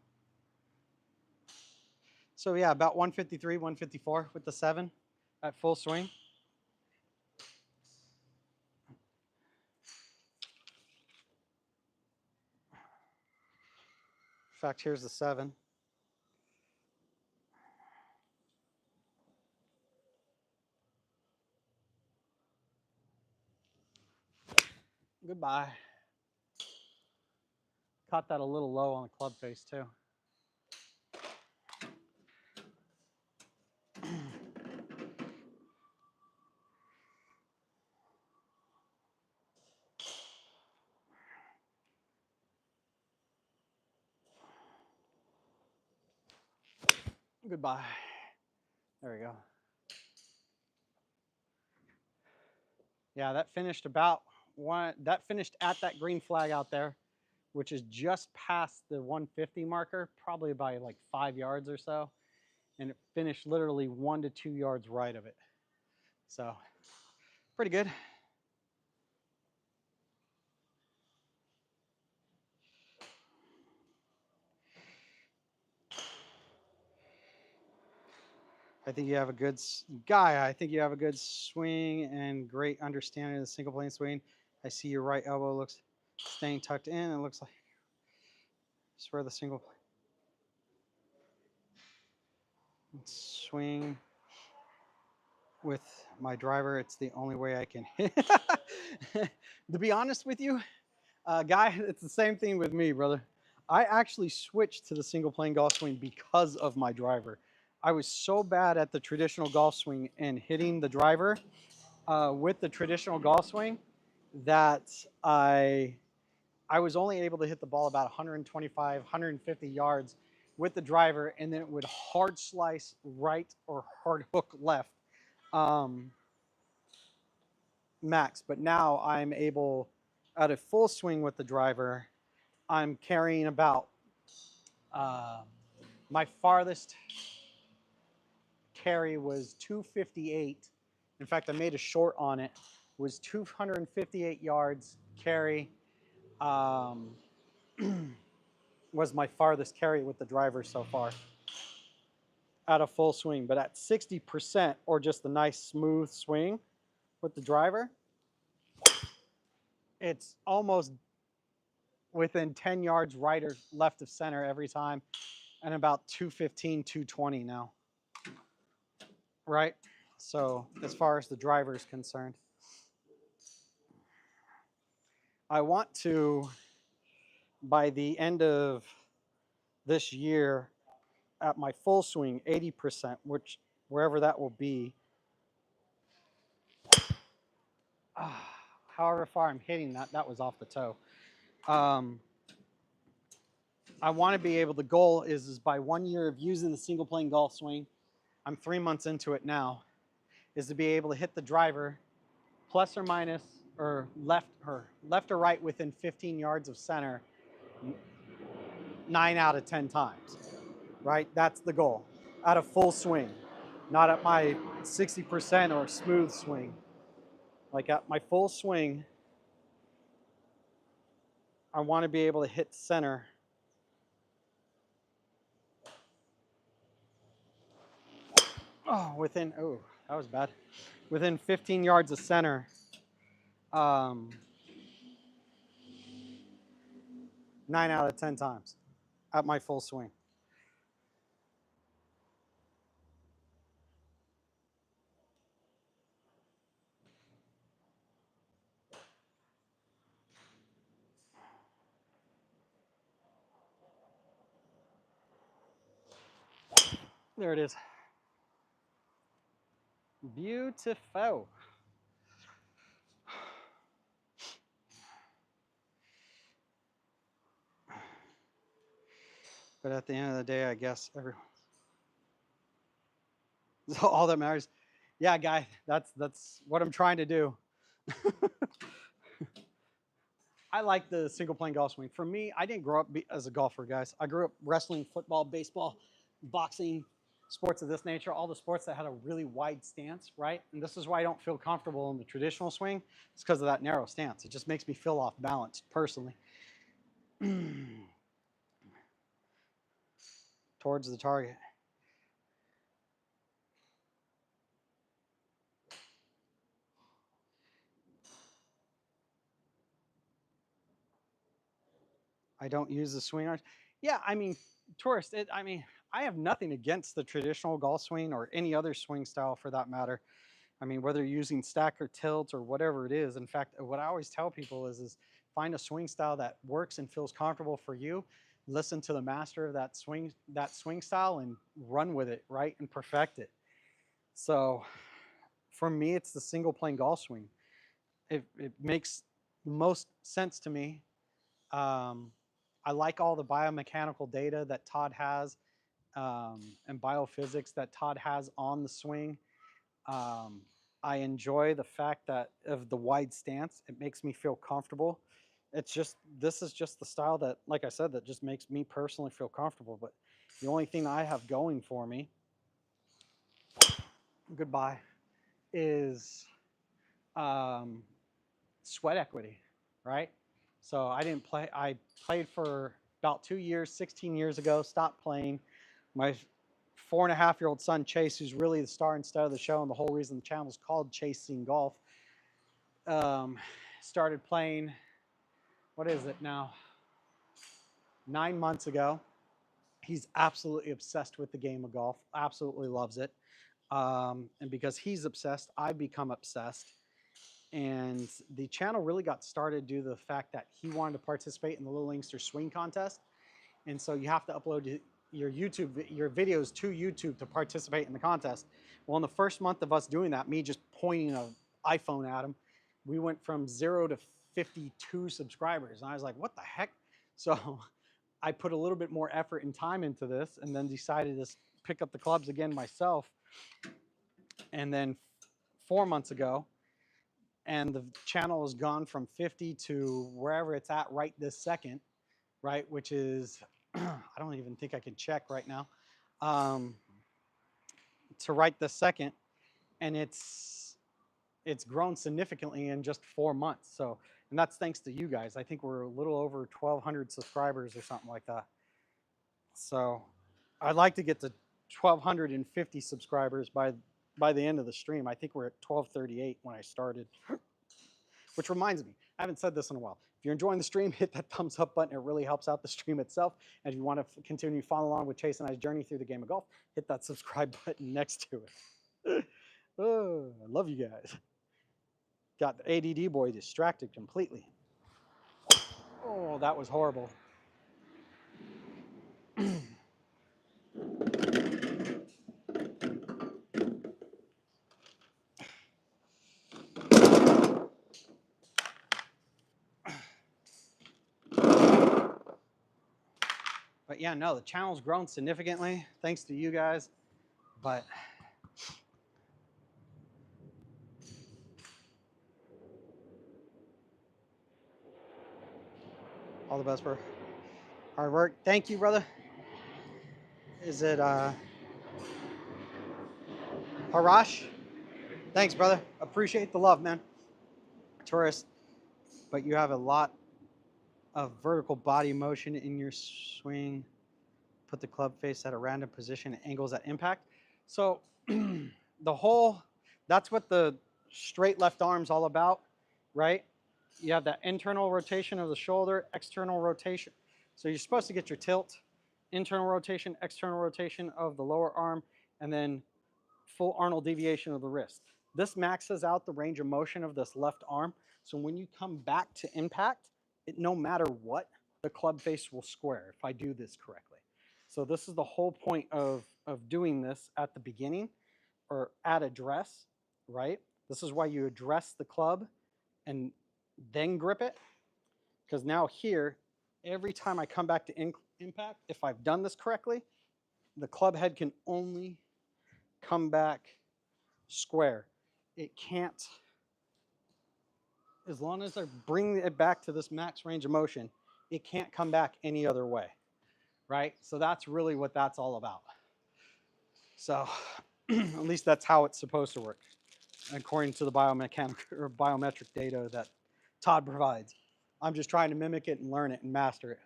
So yeah, about 153, 154 with the 7 at full swing. In fact, here's the 7. Goodbye. Caught that a little low on the club face too. Goodbye. There we go. Yeah, that finished about one. That finished at that green flag out there, which is just past the 150 marker, probably by like 5 yards or so. And it finished literally 1 to 2 yards right of it. So pretty good. I think you have a good guy. I think you have a good swing and great understanding of the single plane swing. I see your right elbow looks staying tucked in. It looks like it's where the single plane. Swing with my driver. It's the only way I can hit. To be honest with you, guy, it's the same thing with me, brother. I actually switched to the single plane golf swing because of my driver. I was so bad at the traditional golf swing and hitting the driver with the traditional golf swing that I was only able to hit the ball about 125, 150 yards with the driver, and then it would hard slice right or hard hook left um, max. But now I'm able, at a full swing with the driver, I'm carrying about uh, my farthest carry was 258. In fact, I made a short on it. Was 258 yards carry. Um, was my farthest carry with the driver so far at a full swing. But at 60% or just a nice smooth swing with the driver, it's almost within 10 yards right or left of center every time, and about 215, 220 now. Right? So as far as the driver is concerned, I want to, by the end of this year, at my full swing, 80%, which wherever that will be, however far I'm hitting that, that was off the toe. I want to be able, the goal is by 1 year of using the single plane golf swing, I'm 3 months into it now, is to be able to hit the driver plus or minus or left or right within 15 yards of center 9 out of 10 times, right? That's the goal at a full swing, not at my 60% or smooth swing. Like at my full swing, I want to be able to hit center within, that was bad. Within 15 yards of center, um, 9 out of 10 times at my full swing. There it is. Beautiful. But at the end of the day, I guess all that matters. Yeah, guy, that's what I'm trying to do. I like the single plane golf swing. For me, I didn't grow up as a golfer, guys. I grew up wrestling, football, baseball, boxing, sports of this nature, all the sports that had a really wide stance, right? And this is why I don't feel comfortable in the traditional swing. It's because of that narrow stance. It just makes me feel off balance personally. Towards the target. I don't use the swing arch. Yeah, I mean, tourist. I mean, I have nothing against the traditional golf swing or any other swing style for that matter. I mean, whether you're using stack or tilt or whatever it is. In fact, what I always tell people is find a swing style that works and feels comfortable for you. Listen to the master of that swing style and run with it, right? And perfect it. So for me, it's the single plane golf swing. It makes the most sense to me. Um, I like all the biomechanical data that Todd has and biophysics that Todd has on the swing. Um, I enjoy the fact that of the wide stance, it makes me feel comfortable. It's just, this is just the style that, like I said, that just makes me personally feel comfortable. But the only thing I have going for me, goodbye, is um, sweat equity, right? So I didn't play. I played for about 2 years, 16 years ago, stopped playing. My 4.5-year-old son, Chase, who's really the star and star of the show, and the whole reason the channel is called Chasing Golf, started playing, what is it now? 9 months ago. He's absolutely obsessed with the game of golf, absolutely loves it. And because he's obsessed, I become obsessed. And the channel really got started due to the fact that he wanted to participate in the Little Inkster Swing Contest. And so you have to upload your your videos to YouTube to participate in the contest. Well, in the first month of us doing that, me just pointing an iPhone at him, we went from 0 to 52 subscribers. And I was like, what the heck? So I put a little bit more effort and time into this, and then decided to pick up the clubs again myself. And then 4 months ago, and the channel has gone from 50 to wherever it's at right this second, right, which is I don't even think I can check right now, to right this second, and it's grown significantly in just 4 months. So, and that's thanks to you guys. I think we're a little over 1,200 subscribers or something like that. So I'd like to get to 1,250 subscribers by the end of the stream. I think we're at 1,238 when I started. Which reminds me, I haven't said this in a while. If you're enjoying the stream, hit that thumbs up button. It really helps out the stream itself. And if you want to continue to follow along with Chase and I's journey through the game of golf, hit that subscribe button next to it. Oh, I love you guys. Got the ADD boy distracted completely. Oh, that was horrible. But yeah, no, the channel's grown significantly thanks to you guys. But all the best for hard work. Thank you, brother. Is it Harash? Thanks, brother. Appreciate the love, man. Tourist, but you have a lot of vertical body motion in your swing. Put the club face at a random position and angles at impact. So the whole, that's what the straight left arm's all about, right? You have that internal rotation of the shoulder, external rotation. So you're supposed to get your tilt, internal rotation, external rotation of the lower arm, and then full Arnold deviation of the wrist. This maxes out the range of motion of this left arm. So when you come back to impact, no matter what, the club face will square if I do this correctly. So this is the whole point of doing this at the beginning or at address, right? This is why you address the club and then grip it. Because now here, every time I come back to impact, if I've done this correctly, the club head can only come back square. It can't, as long as I bring it back to this max range of motion, it can't come back any other way, right? So that's really what that's all about. So at least that's how it's supposed to work, according to the biomechanical or biometric data that Todd provides. I'm just trying to mimic it and learn it and master it.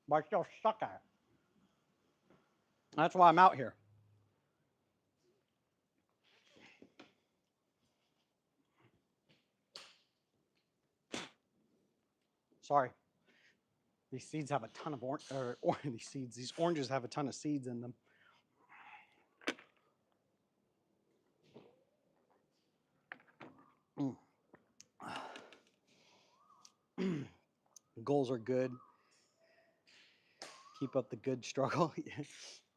But I still suck at it. That's why I'm out here. Sorry. These seeds have a ton of these oranges have a ton of seeds in them. Goals are good. Keep up the good struggle.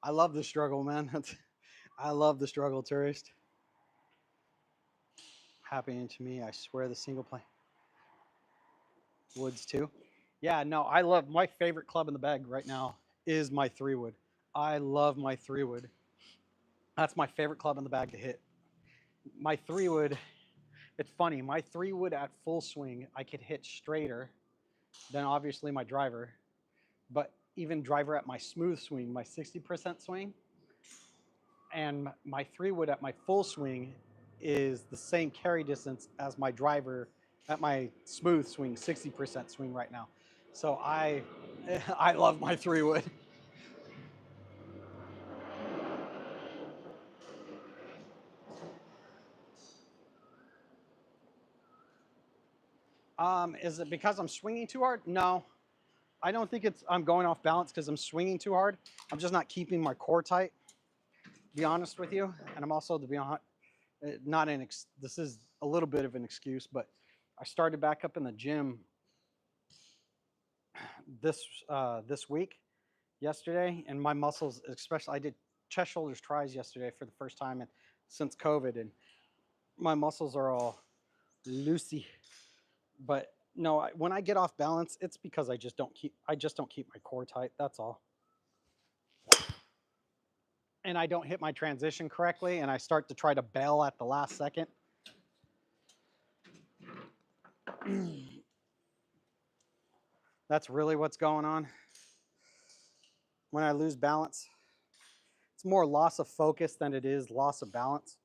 I love the struggle, man. I love the struggle, tourist. Happening to me, I swear, the single play. Woods too. Yeah, no, I love my favorite club in the bag right now is my 3-wood. I love my 3-wood. That's my favorite club in the bag to hit. My 3-wood, it's funny, my 3-wood at full swing, I could hit straighter than obviously my driver, but even driver at my smooth swing, my 60% swing, and my 3-wood at my full swing is the same carry distance as my driver at my smooth swing, 60% swing right now. So I love my 3-wood. Is it because I'm swinging too hard? No. I don't think I'm going off balance because I'm swinging too hard. I'm just not keeping my core tight, to be honest with you. And I'm also, to be honest, not an this is a little bit of an excuse, but I started back up in the gym this week, yesterday, and my muscles, especially, I did chest, shoulders, tris yesterday for the first time since COVID, and my muscles are all loosey. But no, when I get off balance, it's because I just don't keep my core tight. That's all. And I don't hit my transition correctly, and I start to try to bail at the last second. That's really what's going on. When I lose balance, it's more loss of focus than it is loss of balance.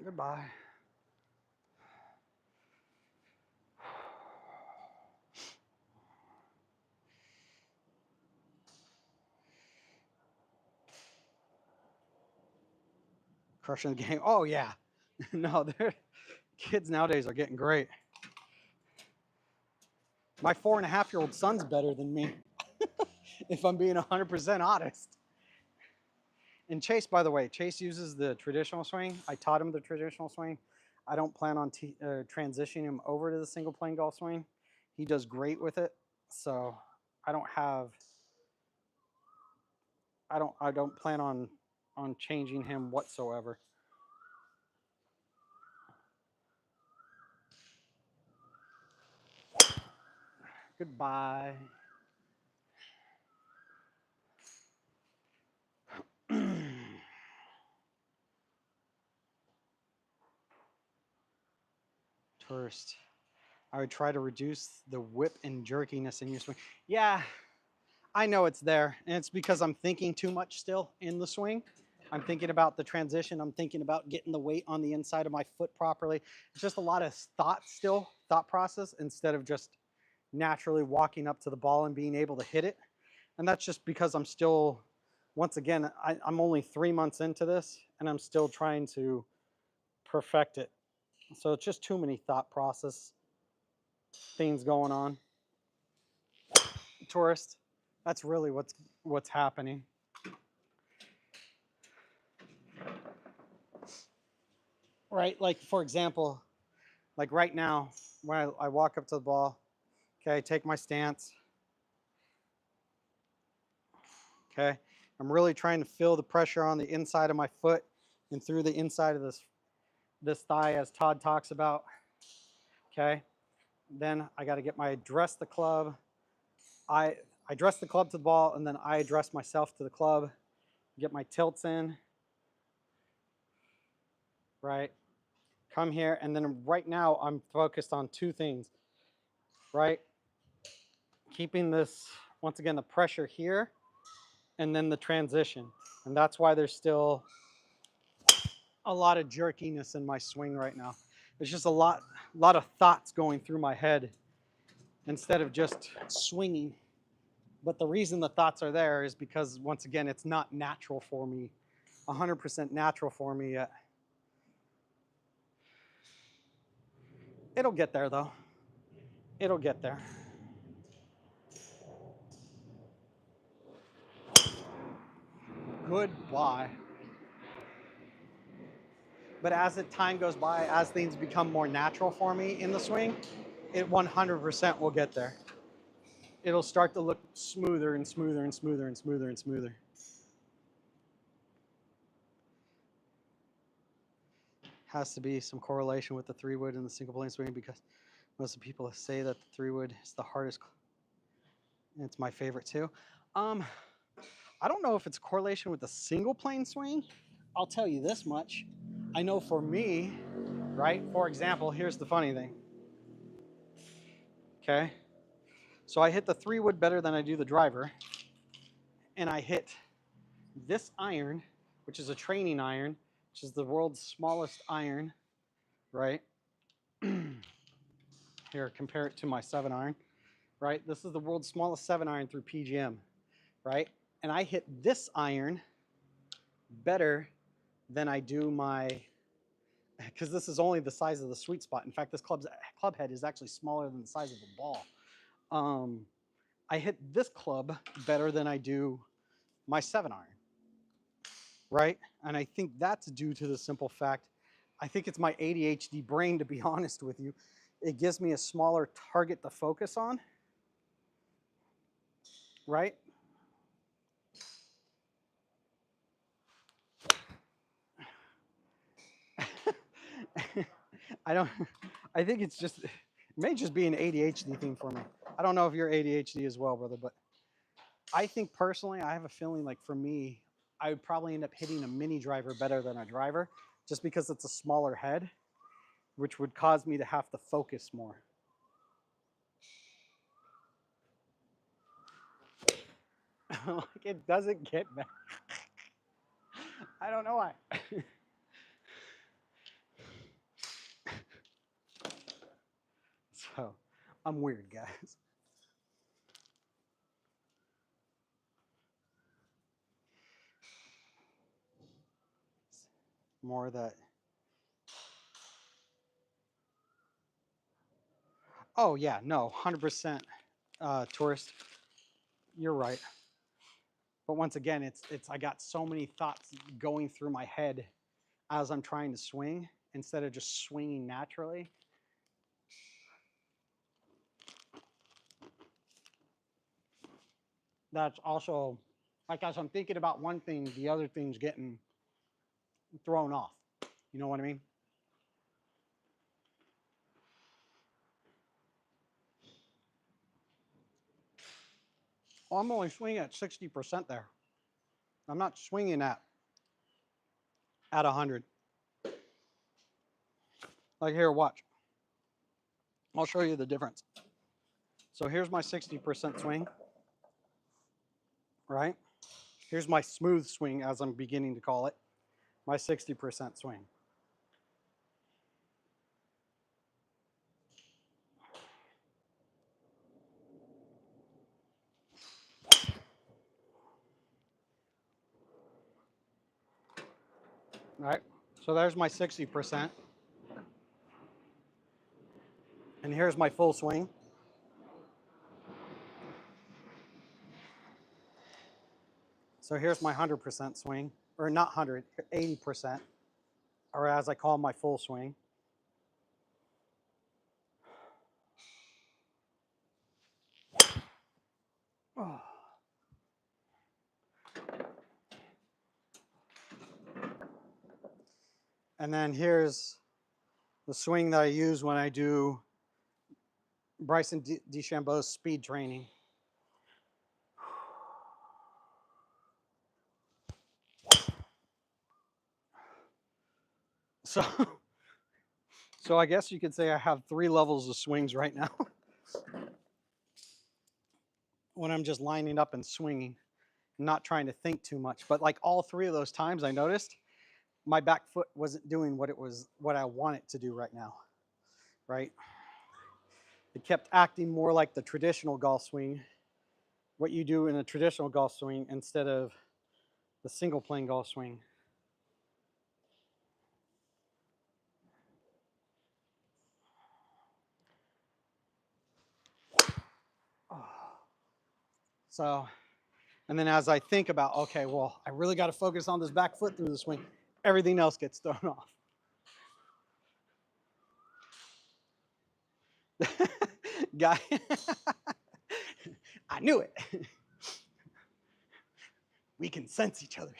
Goodbye. Crushing the game. Oh yeah. No, kids nowadays are getting great. My 4.5-year-old son's better than me, if I'm being 100% honest. And Chase, by the way, Chase uses the traditional swing. I taught him the traditional swing. I don't plan on transitioning him over to the single plane golf swing. He does great with it. So I don't plan on changing him whatsoever. Goodbye. Tourist. I would try to reduce the whip and jerkiness in your swing. Yeah, I know it's there, and it's because I'm thinking too much still in the swing. I'm thinking about the transition. I'm thinking about getting the weight on the inside of my foot properly. It's just a lot of thought process, instead of just naturally walking up to the ball and being able to hit it. And that's just because I'm still, once again, I'm only 3 months into this, and I'm still trying to perfect it. So it's just too many thought process things going on. Tourist, that's really what's happening. Right, like for example, like right now, when I walk up to the ball, okay, I take my stance, okay, I'm really trying to feel the pressure on the inside of my foot and through the inside of this thigh, as Todd talks about, okay. Then I got to get my address the club. I address the club to the ball, and then I address myself to the club, get my tilts in, right, come here, and then right now I'm focused on two things, right, keeping this, once again, the pressure here, and then the transition. And that's why there's still a lot of jerkiness in my swing right now. There's just a lot of thoughts going through my head instead of just swinging. But the reason the thoughts are there is because, once again, it's not natural for me, 100% natural for me yet. It'll get there, though. It'll get there. Goodbye. But as the time goes by, as things become more natural for me in the swing, it 100% will get there. It'll start to look smoother and smoother and smoother and smoother and smoother. Has to be some correlation with the 3-wood and the single plane swing, because most of the people say that the 3-wood is the hardest. It's my favorite too. I don't know if it's a correlation with the single plane swing. I'll tell you this much. I know for me, right? For example, here's the funny thing. Okay. So I hit the 3-wood better than I do the driver. And I hit this iron, which is a training iron, which is the world's smallest iron, right? Here, compare it to my 7-iron, right? This is the world's smallest 7-iron through PGM, right? And I hit this iron better then I do my, because this is only the size of the sweet spot. In fact, this club head is actually smaller than the size of a ball. Um, I hit this club better than I do my 7-iron, right? And I think that's due to the simple fact, I think it's my ADHD brain, to be honest with you. It gives me a smaller target to focus on, right? I don't, I think it's just, it may just be an ADHD thing for me. I don't know if you're ADHD as well, brother, but I think personally, I have a feeling like for me, I would probably end up hitting a mini driver better than a driver just because it's a smaller head, which would cause me to have to focus more. Like it doesn't get better. I don't know why. So I'm weird, guys. More that, oh yeah, no, 100% tourist. You're right. But once again, it's I got so many thoughts going through my head as I'm trying to swing instead of just swinging naturally. That's also, like, as I'm thinking about one thing, the other thing's getting thrown off. You know what I mean? Well, I'm only swinging at 60% there. I'm not swinging at 100. Like here, watch. I'll show you the difference. So here's my 60% swing, right? Here's my smooth swing, as I'm beginning to call it, my 60% swing. All right? So there's my 60%. And here's my full swing. So here's my 100% swing, or not 100, 80%, or as I call my full swing. Oh. And then here's the swing that I use when I do Bryson DeChambeau's speed training. So, so I guess you could say I have 3 levels of swings right now when I'm just lining up and swinging, not trying to think too much. But like all 3 of those times, I noticed my back foot wasn't doing what I want it to do right now, right? It kept acting more like the traditional golf swing, what you do in a traditional golf swing instead of the single plane golf swing. So, and then as I think about, okay, well, I really got to focus on this back foot through the swing, everything else gets thrown off. Guy, I knew it. We can sense each other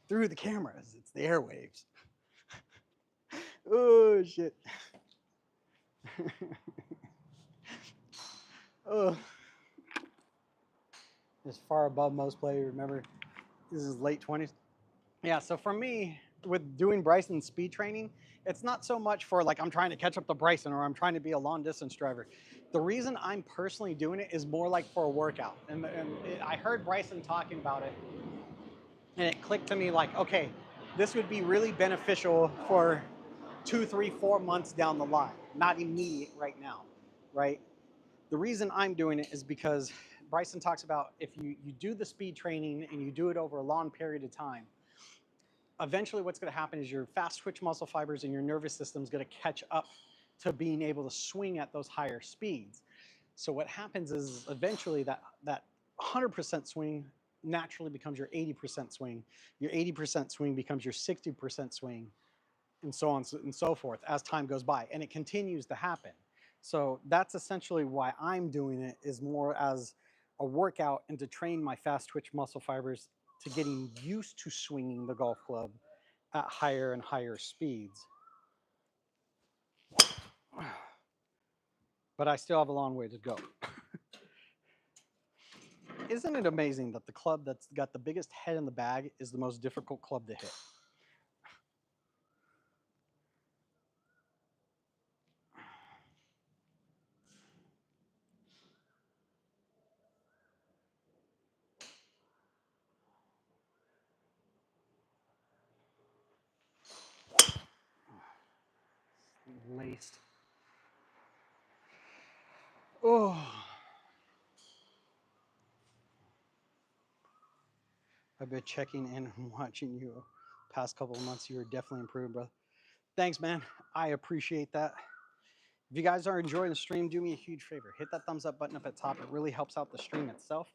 through the cameras. It's the airwaves. Oh, shit. Oh. Is far above most players. Remember, this is late 20s. Yeah, so for me, with doing Bryson's speed training, it's not so much for like I'm trying to catch up to Bryson or I'm trying to be a long distance driver. The reason I'm personally doing it is more like for a workout. I heard Bryson talking about it, and it clicked to me like, okay, this would be really beneficial for 2, 3, 4 months down the line, not immediate right now, right? The reason I'm doing it is because Bryson talks about if you do the speed training and you do it over a long period of time, eventually what's going to happen is your fast twitch muscle fibers and your nervous system is going to catch up to being able to swing at those higher speeds. So what happens is eventually that 100% swing naturally becomes your 80% swing. Your 80% swing becomes your 60% swing, and so on and so forth as time goes by, and it continues to happen. So that's essentially why I'm doing it, is more as a workout and to train my fast twitch muscle fibers to getting used to swinging the golf club at higher and higher speeds. But I still have a long way to go. Isn't it amazing that the club that's got the biggest head in the bag is the most difficult club to hit? Laced. Oh. I've been checking in and watching you past couple of months. You're definitely improved, brother. Thanks, man. I appreciate that. If you guys are enjoying the stream, do me a huge favor. Hit that thumbs up button up at top. It really helps out the stream itself.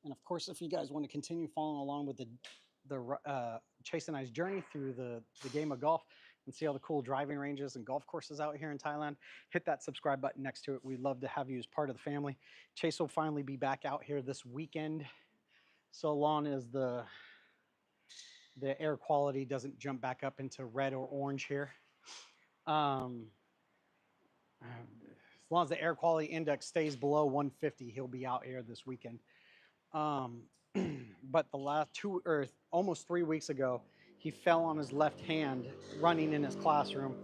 And of course, if you guys want to continue following along with the Chase and I's journey through the game of golf and see all the cool driving ranges and golf courses out here in Thailand, hit that subscribe button next to it. We'd love to have you as part of the family. Chase will finally be back out here this weekend, so long as the air quality doesn't jump back up into red or orange here. As long as the air quality index stays below 150, he'll be out here this weekend. But the last almost 3 weeks ago, he fell on his left hand running in his classroom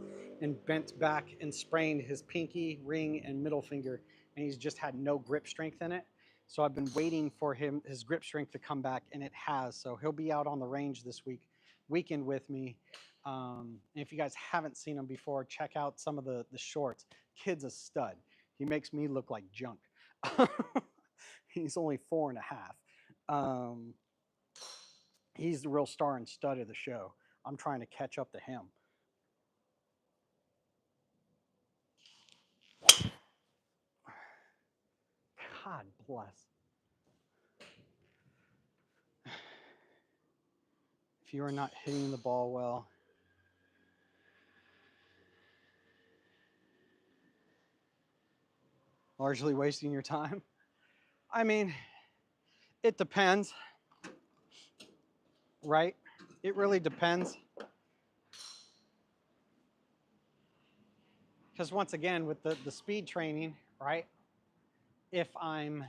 and bent back and sprained his pinky, ring, and middle finger, and he's just had no grip strength in it. So I've been waiting for his grip strength to come back, and it has. So he'll be out on the range this weekend with me. And if you guys haven't seen him before, check out some of the shorts. Kid's a stud. He makes me look like junk. He's only 4.5. He's the real star and stud of the show. I'm trying to catch up to him. God bless. If you are not hitting the ball well, largely wasting your time. I mean, it depends, right? It really depends. Because once again, with the speed training, right? If I'm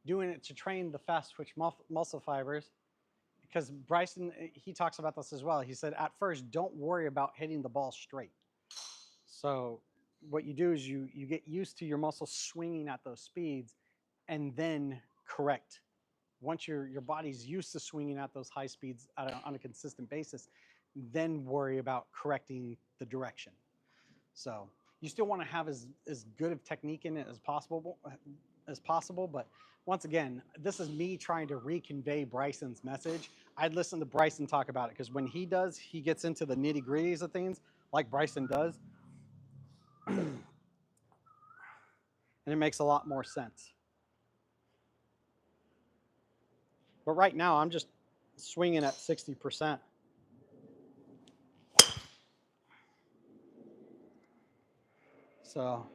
doing it to train the fast twitch muscle fibers, because Bryson, he talks about this as well. He said, at first, don't worry about hitting the ball straight. So what you do is you get used to your muscles swinging at those speeds and then correct. Once your body's used to swinging at those high speeds on a consistent basis, then worry about correcting the direction. So you still want to have as good of technique in it as possible, but once again, this is me trying to reconvey Bryson's message. I'd listen to Bryson talk about it, because when he gets into the nitty gritties of things like Bryson does, and it makes a lot more sense. But right now, I'm just swinging at 60%. So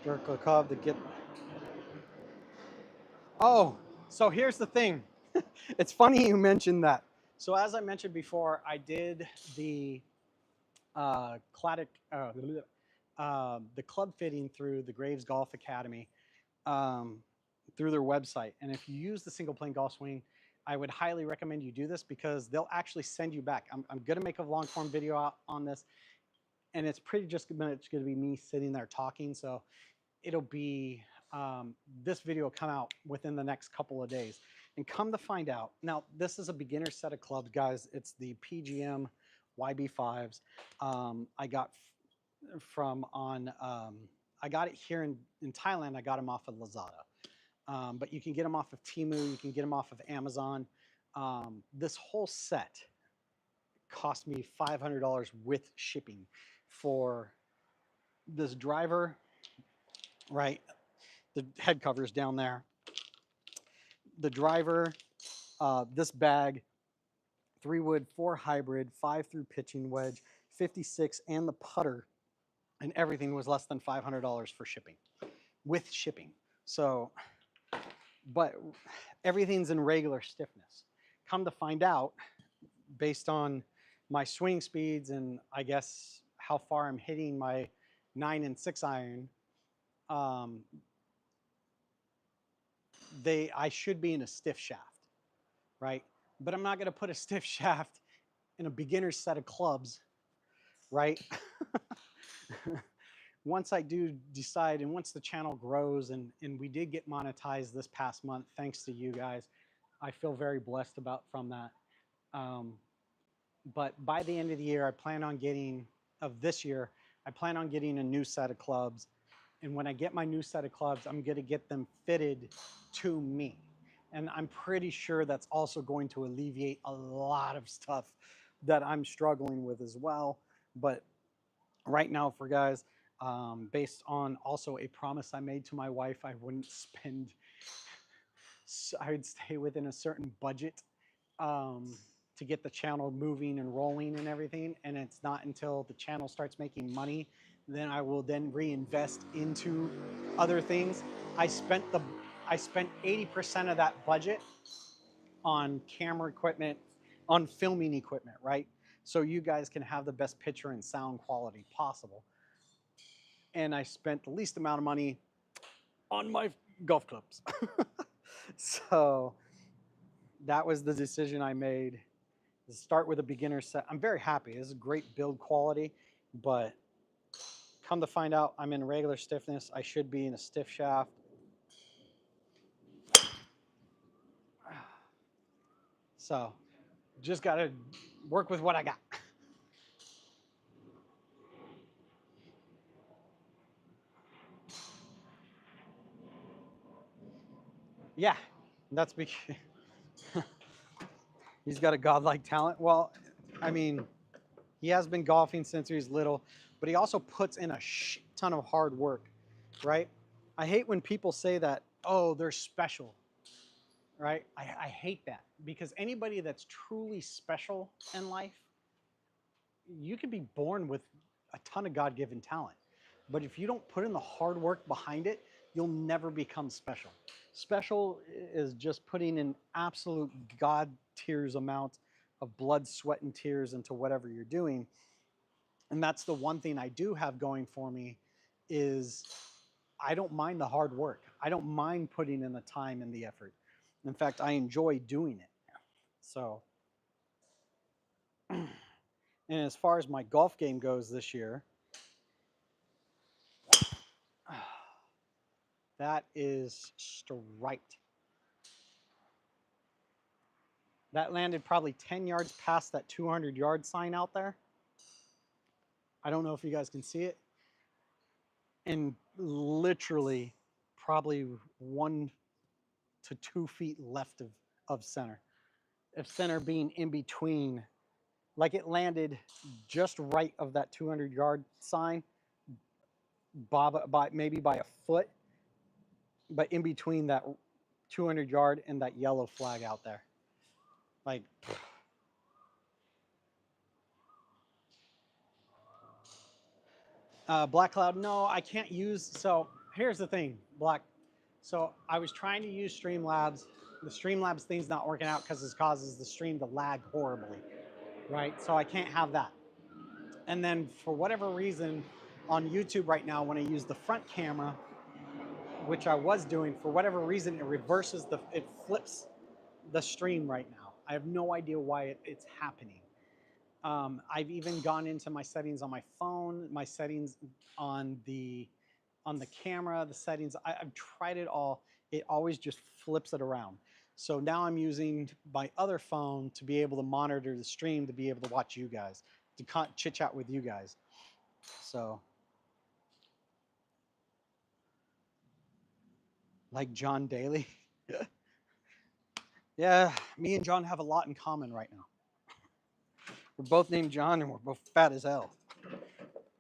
Dirk Lakov to get. Oh, so here's the thing. It's funny you mentioned that. So as I mentioned before, I did the the club fitting through the Graves Golf Academy, through their website. And if you use the single plane golf swing, I would highly recommend you do this, because they'll actually send you back. I'm going to make a long form video on this, and it's pretty just going to be me sitting there talking. So it'll be, this video will come out within the next couple of days. And come to find out, now this is a beginner set of clubs, guys. It's the PGM YB5s. I got from on I got it here in Thailand. I got them off of Lazada. But you can get them off of Temu. You can get them off of Amazon. This whole set cost me $500 with shipping for this driver, right? The head covers down there. The driver, this bag, 3 wood, 4 hybrid, 5 through pitching wedge, 56, and the putter, and everything was less than $500 for shipping, with shipping. So, but everything's in regular stiffness. Come to find out, based on my swing speeds and I guess how far I'm hitting my 9 and 6 iron, I should be in a stiff shaft, right? But I'm not going to put a stiff shaft in a beginner's set of clubs, right? Once I do decide, and once the channel grows, and we did get monetized this past month, thanks to you guys, I feel very blessed from that. But by the end of the year, I plan on getting a new set of clubs. And when I get my new set of clubs, I'm going to get them fitted to me. And I'm pretty sure that's also going to alleviate a lot of stuff that I'm struggling with as well. But right now, for guys, based on also a promise I made to my wife, I would stay within a certain budget to get the channel moving and rolling and everything. And it's not until the channel starts making money, then I will then reinvest into other things. I spent 80% of that budget on camera equipment, on filming equipment, right? So you guys can have the best picture and sound quality possible. And I spent the least amount of money on my golf clubs. So that was the decision I made. Start with a beginner set. I'm very happy. This is great build quality, but come to find out, I'm in regular stiffness. I should be in a stiff shaft. So just got to work with what I got. Yeah, that's because he's got a godlike talent. Well, I mean, he has been golfing since he was little, but he also puts in a shit ton of hard work, right? I hate when people say that, oh, they're special, right? I hate that, because anybody that's truly special in life, you can be born with a ton of God-given talent. But if you don't put in the hard work behind it, you'll never become special. Special is just putting in absolute God tears amount of blood, sweat, and tears into whatever you're doing. And that's the one thing I do have going for me, is I don't mind the hard work. I don't mind putting in the time and the effort. In fact, I enjoy doing it. So, and as far as my golf game goes this year, that is straight. That landed probably 10 yards past that 200-yard sign out there. I don't know if you guys can see it. And literally probably 1 to 2 feet left of center. If center being in between, like it landed just right of that 200-yard sign, maybe by a foot, but in between that 200-yard and that yellow flag out there. Like, Black Cloud, no, I can't use. So here's the thing, Black. So I was trying to use Streamlabs. The Streamlabs thing's not working out because it causes the stream to lag horribly, right? So I can't have that. And then for whatever reason, on YouTube right now, when I use the front camera, which I was doing, for whatever reason, it flips the stream right now. I have no idea why it's happening. I've even gone into my settings on my phone, my settings on the camera, the settings. I've tried it all. It always just flips it around. So now I'm using my other phone to be able to monitor the stream, to be able to watch you guys, to chit chat with you guys. So Like John Daly. Yeah, me and John have a lot in common right now. We're both named John and we're both fat as hell.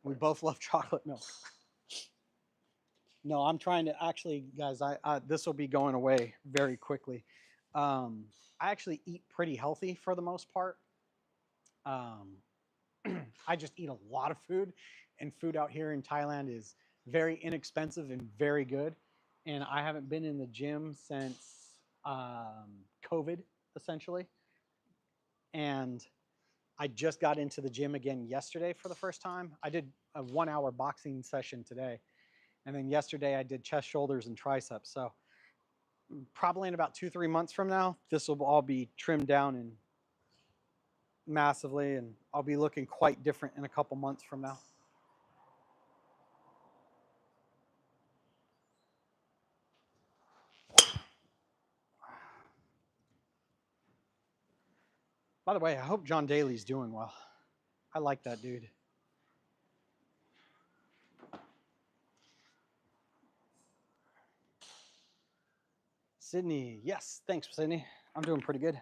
We both love chocolate milk. No, I'm trying to actually, guys. This will be going away very quickly. I actually eat pretty healthy for the most part. Um, I just eat a lot of food, and food out here in Thailand is very inexpensive and very good. And I haven't been in the gym since COVID, essentially. And I just got into the gym again yesterday for the first time. I did a 1 hour boxing session today. And then yesterday I did chest, shoulders, and triceps. So probably in about 2, 3 months from now, this will all be trimmed down and massively, and I'll be looking quite different in a couple months from now. By the way, I hope John Daly's doing well. I like that dude. Sydney, yes, thanks, Sydney. I'm doing pretty good.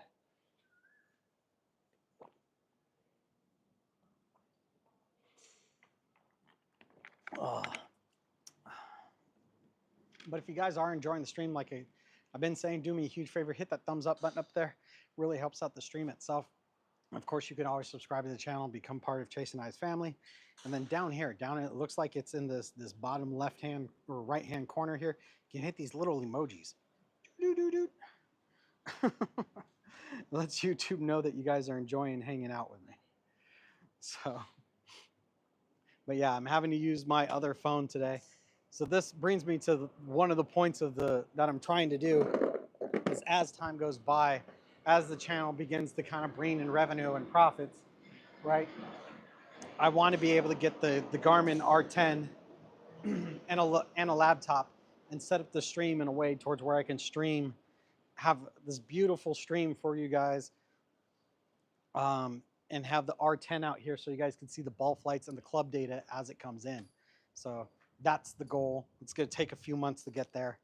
Ugh. But if you guys are enjoying the stream, like I've been saying, do me a huge favor, hit that thumbs up button up there. Really helps out the stream itself. Of course, you can always subscribe to the channel and become part of Chase and I's family. And then down here, it looks like it's in this bottom left hand or right hand corner here. You can hit these little emojis. Lets YouTube know that you guys are enjoying hanging out with me. So, but yeah, I'm having to use my other phone today. So this brings me to one of the points of that I'm trying to do is as time goes by, as the channel begins to kind of bring in revenue and profits, right? I want to be able to get the Garmin R10 and a laptop and set up the stream in a way towards where I can stream, have this beautiful stream for you guys, and have the R10 out here so you guys can see the ball flights and the club data as it comes in. So that's the goal. It's going to take a few months to get there.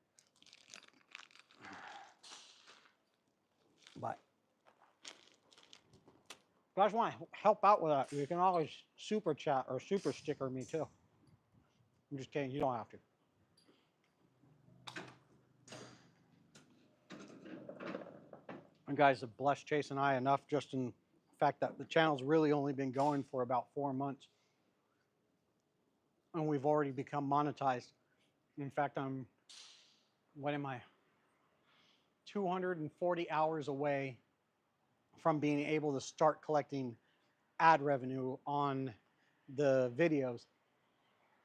But if you guys want to help out with that, you can always super chat or super sticker me too. I'm just kidding. You don't have to. And guys have blessed Chase and I enough just in the fact that the channel's really only been going for about 4 months. And we've already become monetized. In fact, what am I? 240 hours away from being able to start collecting ad revenue on the videos,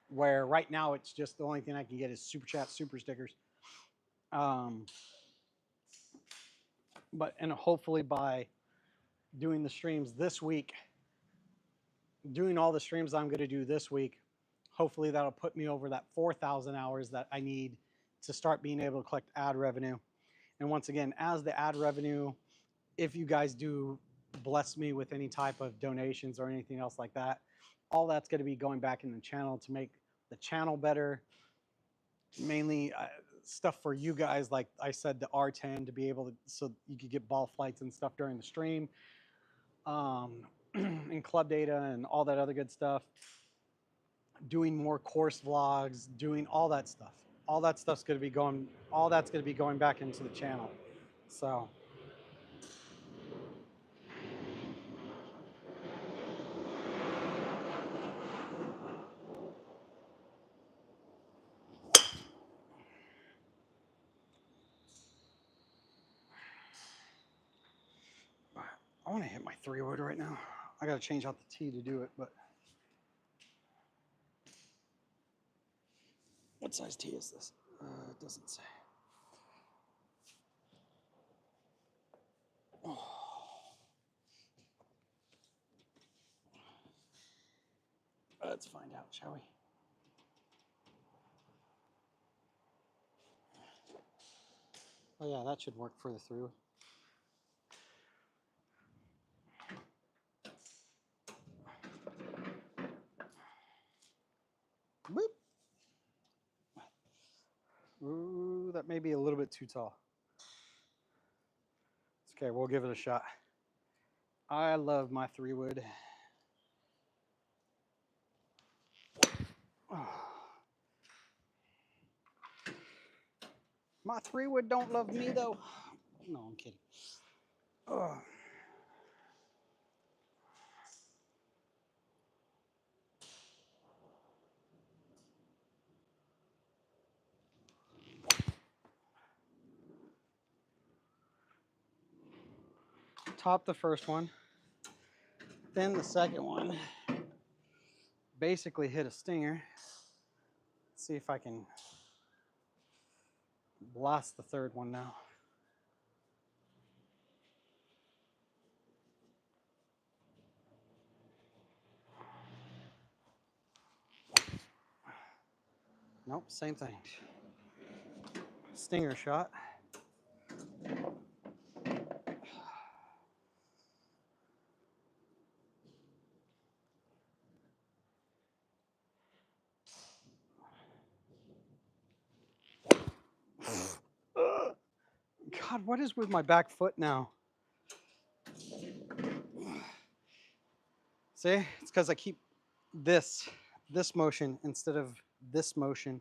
where right now it's just the only thing I can get is super chat, super stickers. And hopefully by doing the streams this week, doing all the streams I'm going to do this week, hopefully that'll put me over that 4,000 hours that I need to start being able to collect ad revenue. And once again, as the ad revenue, if you guys do bless me with any type of donations or anything else like that, all that's going to be going back in the channel to make the channel better. Mainly stuff for you guys, like I said, the R10 to be able to, so you could get ball flights and stuff during the stream, and club data and all that other good stuff. Doing more course vlogs, doing all that stuff. All that stuff's going to be going. All that's going to be going back into the channel. So. I want to hit my 3-wood right now. I got to change out the T to do it, but what size T is this? It doesn't say. Oh. Let's find out, shall we? Oh yeah, that should work for the 3-wood. Boop. Ooh, that That may be a little bit too tall. It's okay, we'll give it a shot. I love my 3-wood. My 3-wood don't love me though. No, I'm kidding. Ugh. Top the first one, then the second one. Basically hit a stinger. Let's see if I can blast the third one now. Nope, same thing. Stinger shot. God, what is with my back foot now? See, it's because I keep this motion instead of this motion.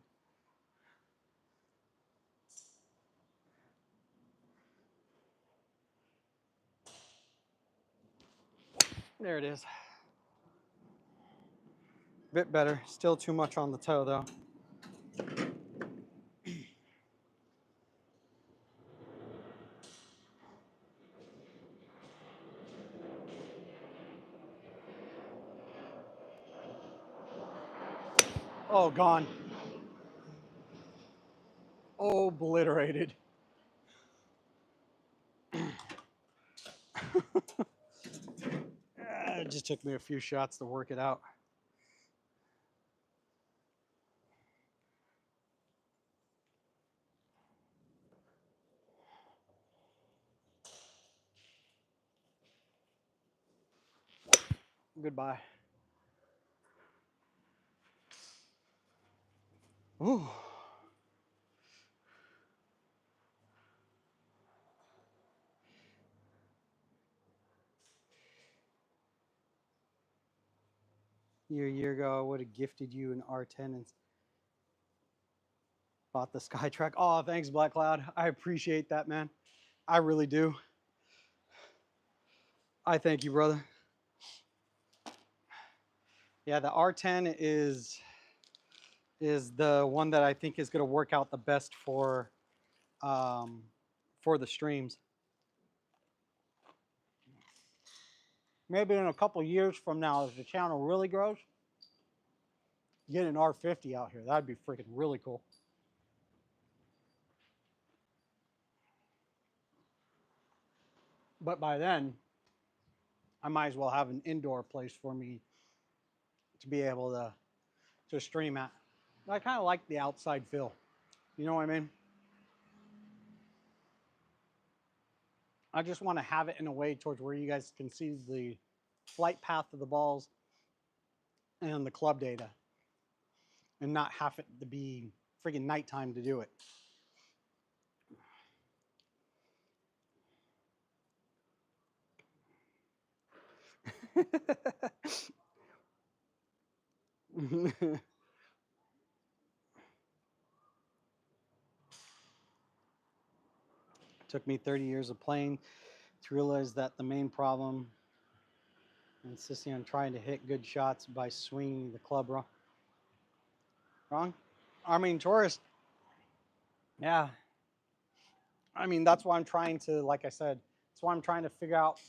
There it is. Bit better. Still too much on the toe though. Oh, gone. Obliterated. It just took me a few shots to work it out. Goodbye. Ooh. A year ago, I would have gifted you an R10 and bought the Skytrack. Oh, thanks, Black Cloud. I appreciate that, man. I really do. I thank you, brother. Yeah, the R10 is the one that I think is going to work out the best for the streams. Maybe in a couple years from now, as the channel really grows, get an R50 out here. That'd be freaking really cool. But by then, I might as well have an indoor place for me to be able to stream at. I kind of like the outside feel. You know what I mean? I just want to have it in a way towards where you guys can see the flight path of the balls and the club data and not have it to be freaking nighttime to do it. It took me 30 years of playing to realize that the main problem insisting on trying to hit good shots by swinging the club wrong. I mean, tourist. Yeah. I mean, that's why I'm trying to, like I said, that's why I'm trying to figure out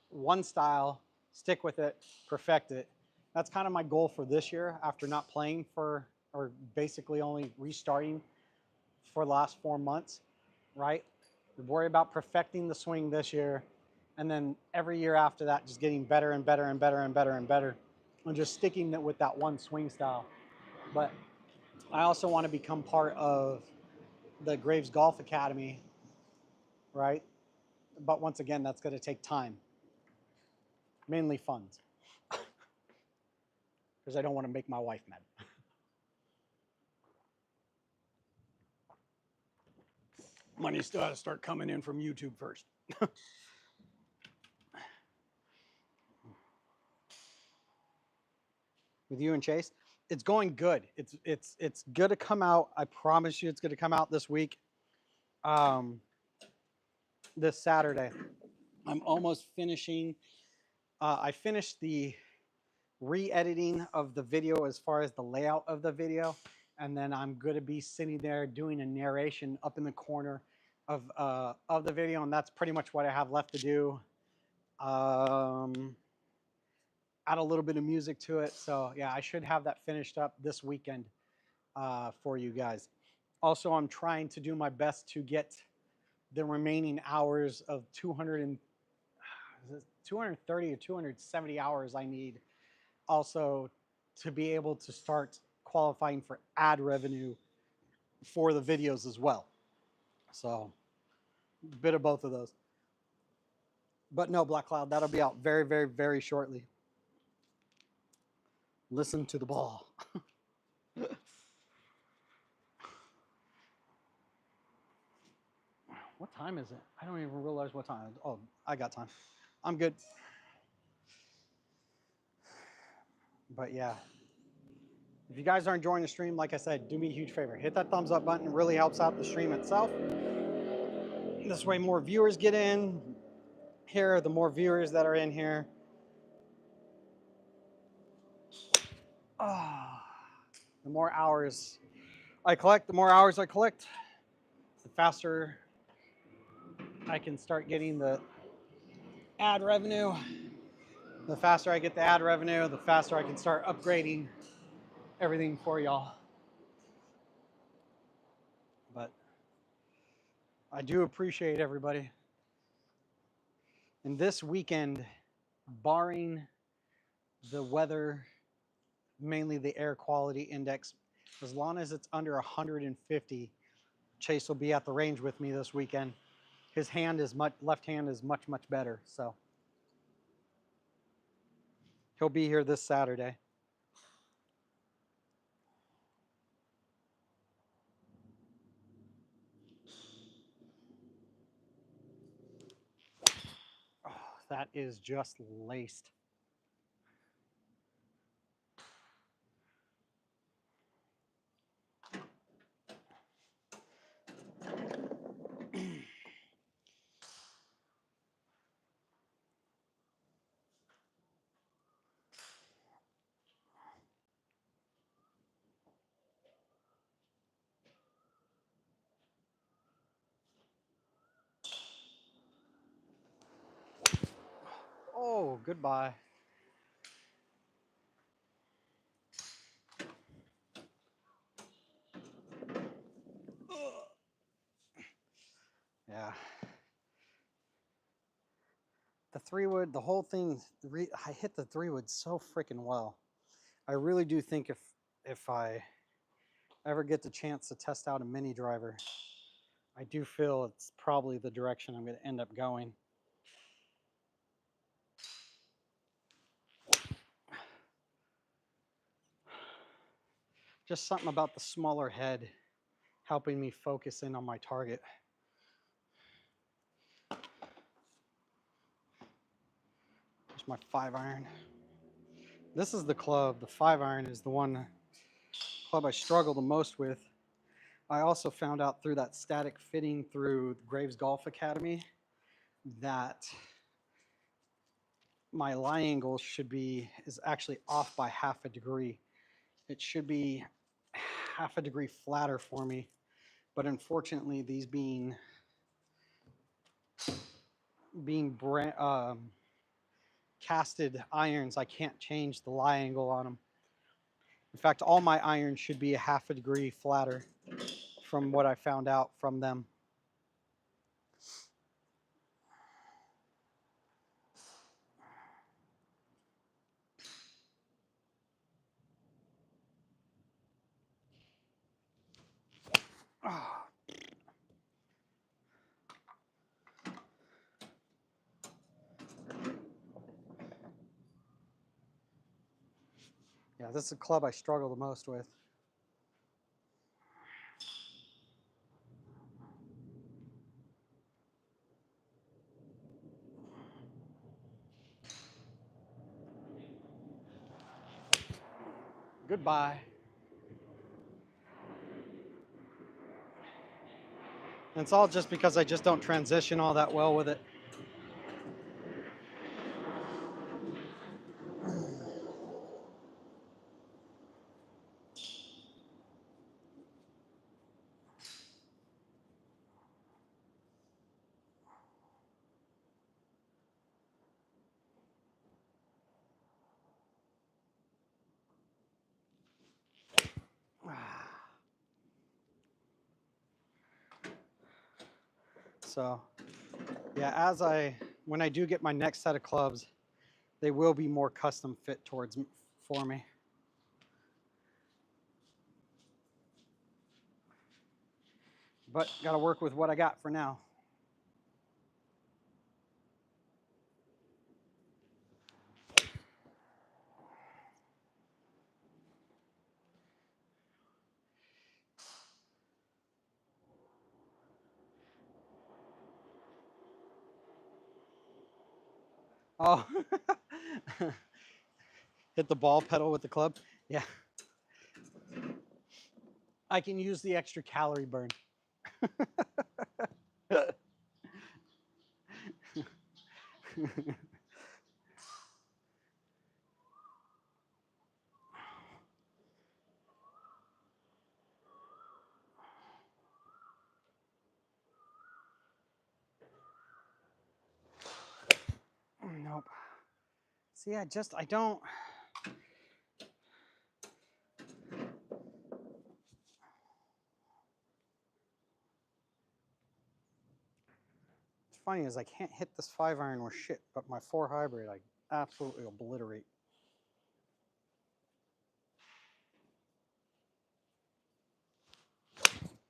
one style, stick with it, perfect it. That's kind of my goal for this year after not playing for, or basically only restarting for the last 4 months, right? We worry about perfecting the swing this year. And then every year after that, just getting better and better and better and better and better. And just sticking with that one swing style. But I also want to become part of the Graves Golf Academy, right? But once again, that's going to take time, mainly funds, because I don't want to make my wife mad. Money still got to start coming in from YouTube first. With you and Chase, it's going good. It's going to come out. I promise you, it's going to come out this week. This Saturday. I'm almost finishing. I finished the re-editing of the video as far as the layout of the video, and then I'm going to be sitting there doing a narration up in the corner of the video, and that's pretty much what I have left to do. Add a little bit of music to it. So yeah, I should have that finished up this weekend for you guys. Also, I'm trying to do my best to get the remaining hours of 230 or 270 hours I need also to be able to start qualifying for ad revenue for the videos as well. So a bit of both of those. But no, Black Cloud, that'll be out very, very, very shortly. Listen to the ball. What time is it? I don't even realize what time. Oh, I got time. I'm good. But yeah, if you guys are enjoying the stream, like I said, do me a huge favor. Hit that thumbs up button. It really helps out the stream itself. This way more viewers get in here, the more viewers that are in here. The more hours I collect, the more hours I collect, the faster I can start getting the ad revenue. The faster I get the ad revenue, the faster I can start upgrading everything for y'all. But I do appreciate everybody. And this weekend, barring the weather, mainly the air quality index, as long as it's under 150, Chase will be at the range with me this weekend. His left hand is much, much better. So he'll be here this Saturday. Oh, that is just laced. Oh, goodbye. Yeah. The 3-wood, the whole thing, I hit the 3-wood so freaking well. I really do think if I ever get the chance to test out a mini driver, I do feel it's probably the direction I'm going to end up going. Just something about the smaller head helping me focus in on my target. There's my 5-iron. This is the club. The 5-iron is the one club I struggle the most with. I also found out through that static fitting through Graves Golf Academy that my lie angle is actually off by half a degree. It should be half a degree flatter for me, but unfortunately these being casted irons, I can't change the lie angle on them. In fact, all my irons should be a half a degree flatter from what I found out from them. Yeah, this is a club I struggle the most with. Goodbye. And it's all just because I just don't transition all that well with it. So yeah, when I do get my next set of clubs, they will be more custom fit for me. But got to work with what I got for now. Oh, hit the ball pedal with the club. Yeah, I can use the extra calorie burn. Nope. See, I don't. What's funny is I can't hit this 5-iron with shit, but my 4 hybrid I absolutely obliterate.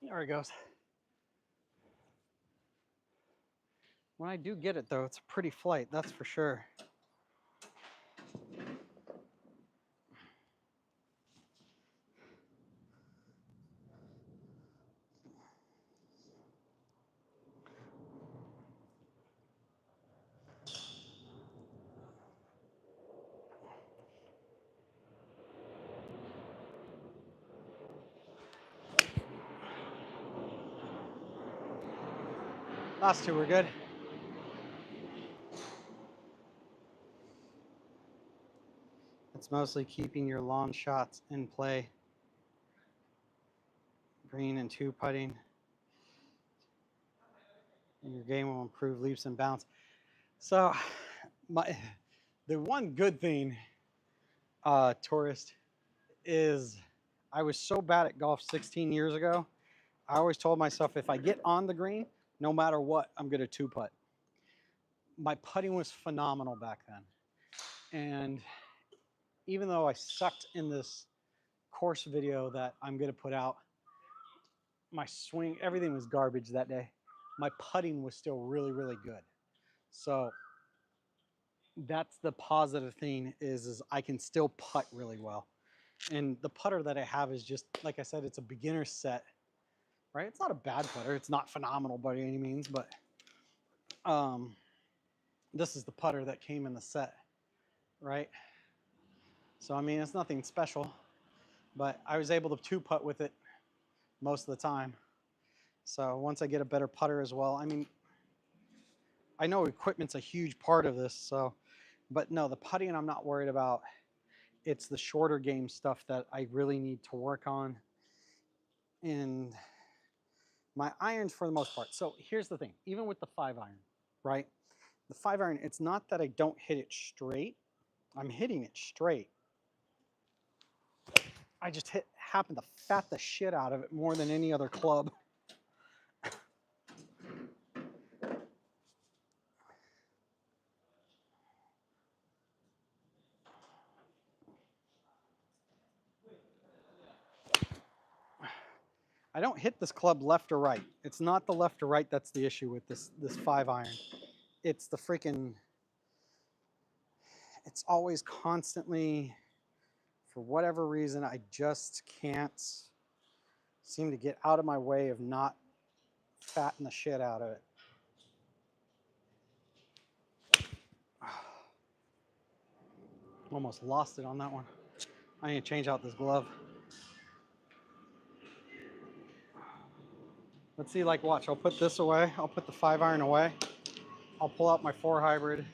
There it goes. When I do get it though, it's a pretty flight, that's for sure. Last two were good. It's mostly keeping your long shots in play. Green and 2 putting. And your game will improve leaps and bounds. So the one good thing, tourist, is I was so bad at golf 16 years ago. I always told myself if I get on the green, no matter what, I'm going to 2-putt. My putting was phenomenal back then. And even though I sucked in this course video that I'm going to put out, my swing, everything was garbage that day. My putting was still really, really good. So that's the positive thing is I can still putt really well. And the putter that I have is just, like I said, it's a beginner set, right? It's not a bad putter. It's not phenomenal by any means, but this is the putter that came in the set, right? So, I mean, it's nothing special, but I was able to 2-putt with it most of the time. So once I get a better putter as well, I mean, I know equipment's a huge part of this, so, but no, the putting I'm not worried about. It's the shorter game stuff that I really need to work on. And my irons for the most part. So here's the thing, even with the 5-iron, right? The 5-iron, it's not that I don't hit it straight. I'm hitting it straight. I just happen to fat the shit out of it more than any other club. I don't hit this club left or right. It's not the left or right that's the issue with this 5-iron. It's the freaking, it's always constantly, for whatever reason, I just can't seem to get out of my way of not fatting the shit out of it. Almost lost it on that one. I need to change out this glove. Let's see, like, watch. I'll put this away. I'll put the 5-iron away. I'll pull out my 4 hybrid.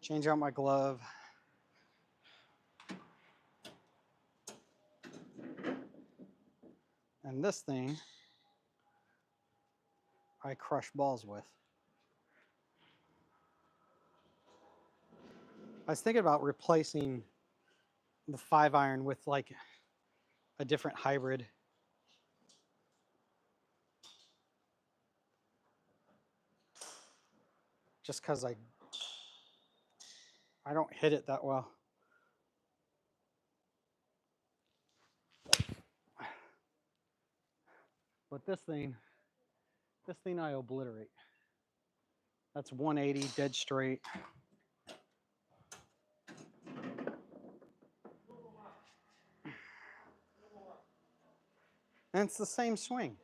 Change out my glove. And this thing, I crush balls with. I was thinking about replacing the 5-iron with like a different hybrid. Just because I don't hit it that well. But this thing I obliterate. That's 180 dead straight. And it's the same swing.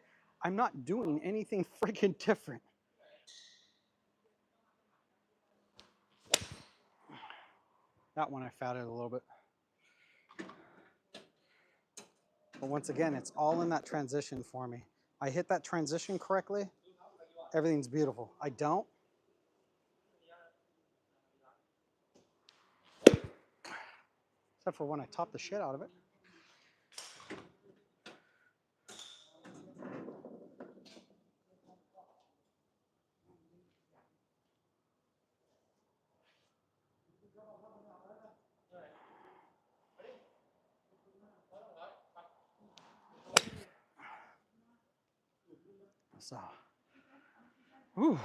I'm not doing anything freaking different. That one I fatted a little bit. But once again, it's all in that transition for me. I hit that transition correctly, everything's beautiful. I don't. Except for when I top the shit out of it. So, whew.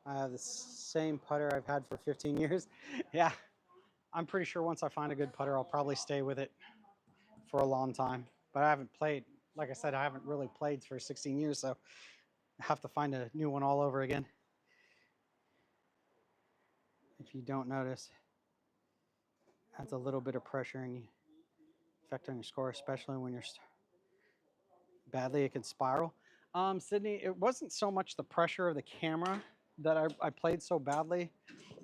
I have the same putter I've had for 15 years. Yeah, I'm pretty sure once I find a good putter, I'll probably stay with it for a long time. But I haven't played, like I said, I haven't really played for 16 years, so I have to find a new one all over again. If you don't notice, adds a little bit of pressure and effect on your score, especially when you're badly, it can spiral. Sydney, it wasn't so much the pressure of the camera that I played so badly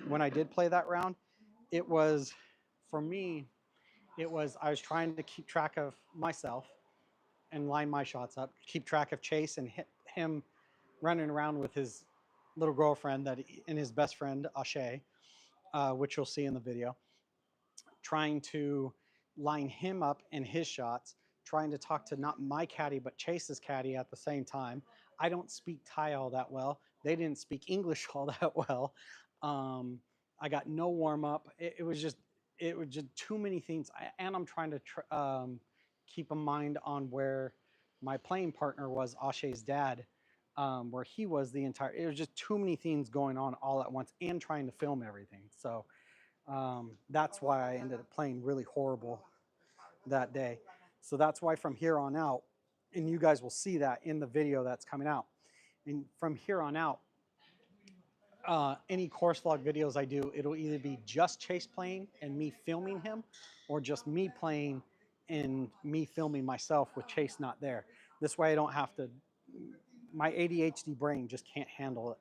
when I did play that round. It was, for me, it was I was trying to keep track of myself and line my shots up, keep track of Chase and him running around with his little girlfriend and his best friend, Ashe, which you'll see in the video, trying to line him up in his shots, trying to talk to not my caddy, but Chase's caddy at the same time. I don't speak Thai all that well. They didn't speak English all that well. I got no warm up. It was just too many things. And I'm trying to keep a mind on where my playing partner was, Ashe's dad, where he was the entire, it was just too many things going on all at once and trying to film everything. So that's why I ended up playing really horrible that day. So that's why from here on out, and you guys will see that in the video that's coming out. And from here on out, any course log videos I do, it'll either be just Chase playing and me filming him, or just me playing and me filming myself with Chase not there. This way I don't have to, my ADHD brain just can't handle it.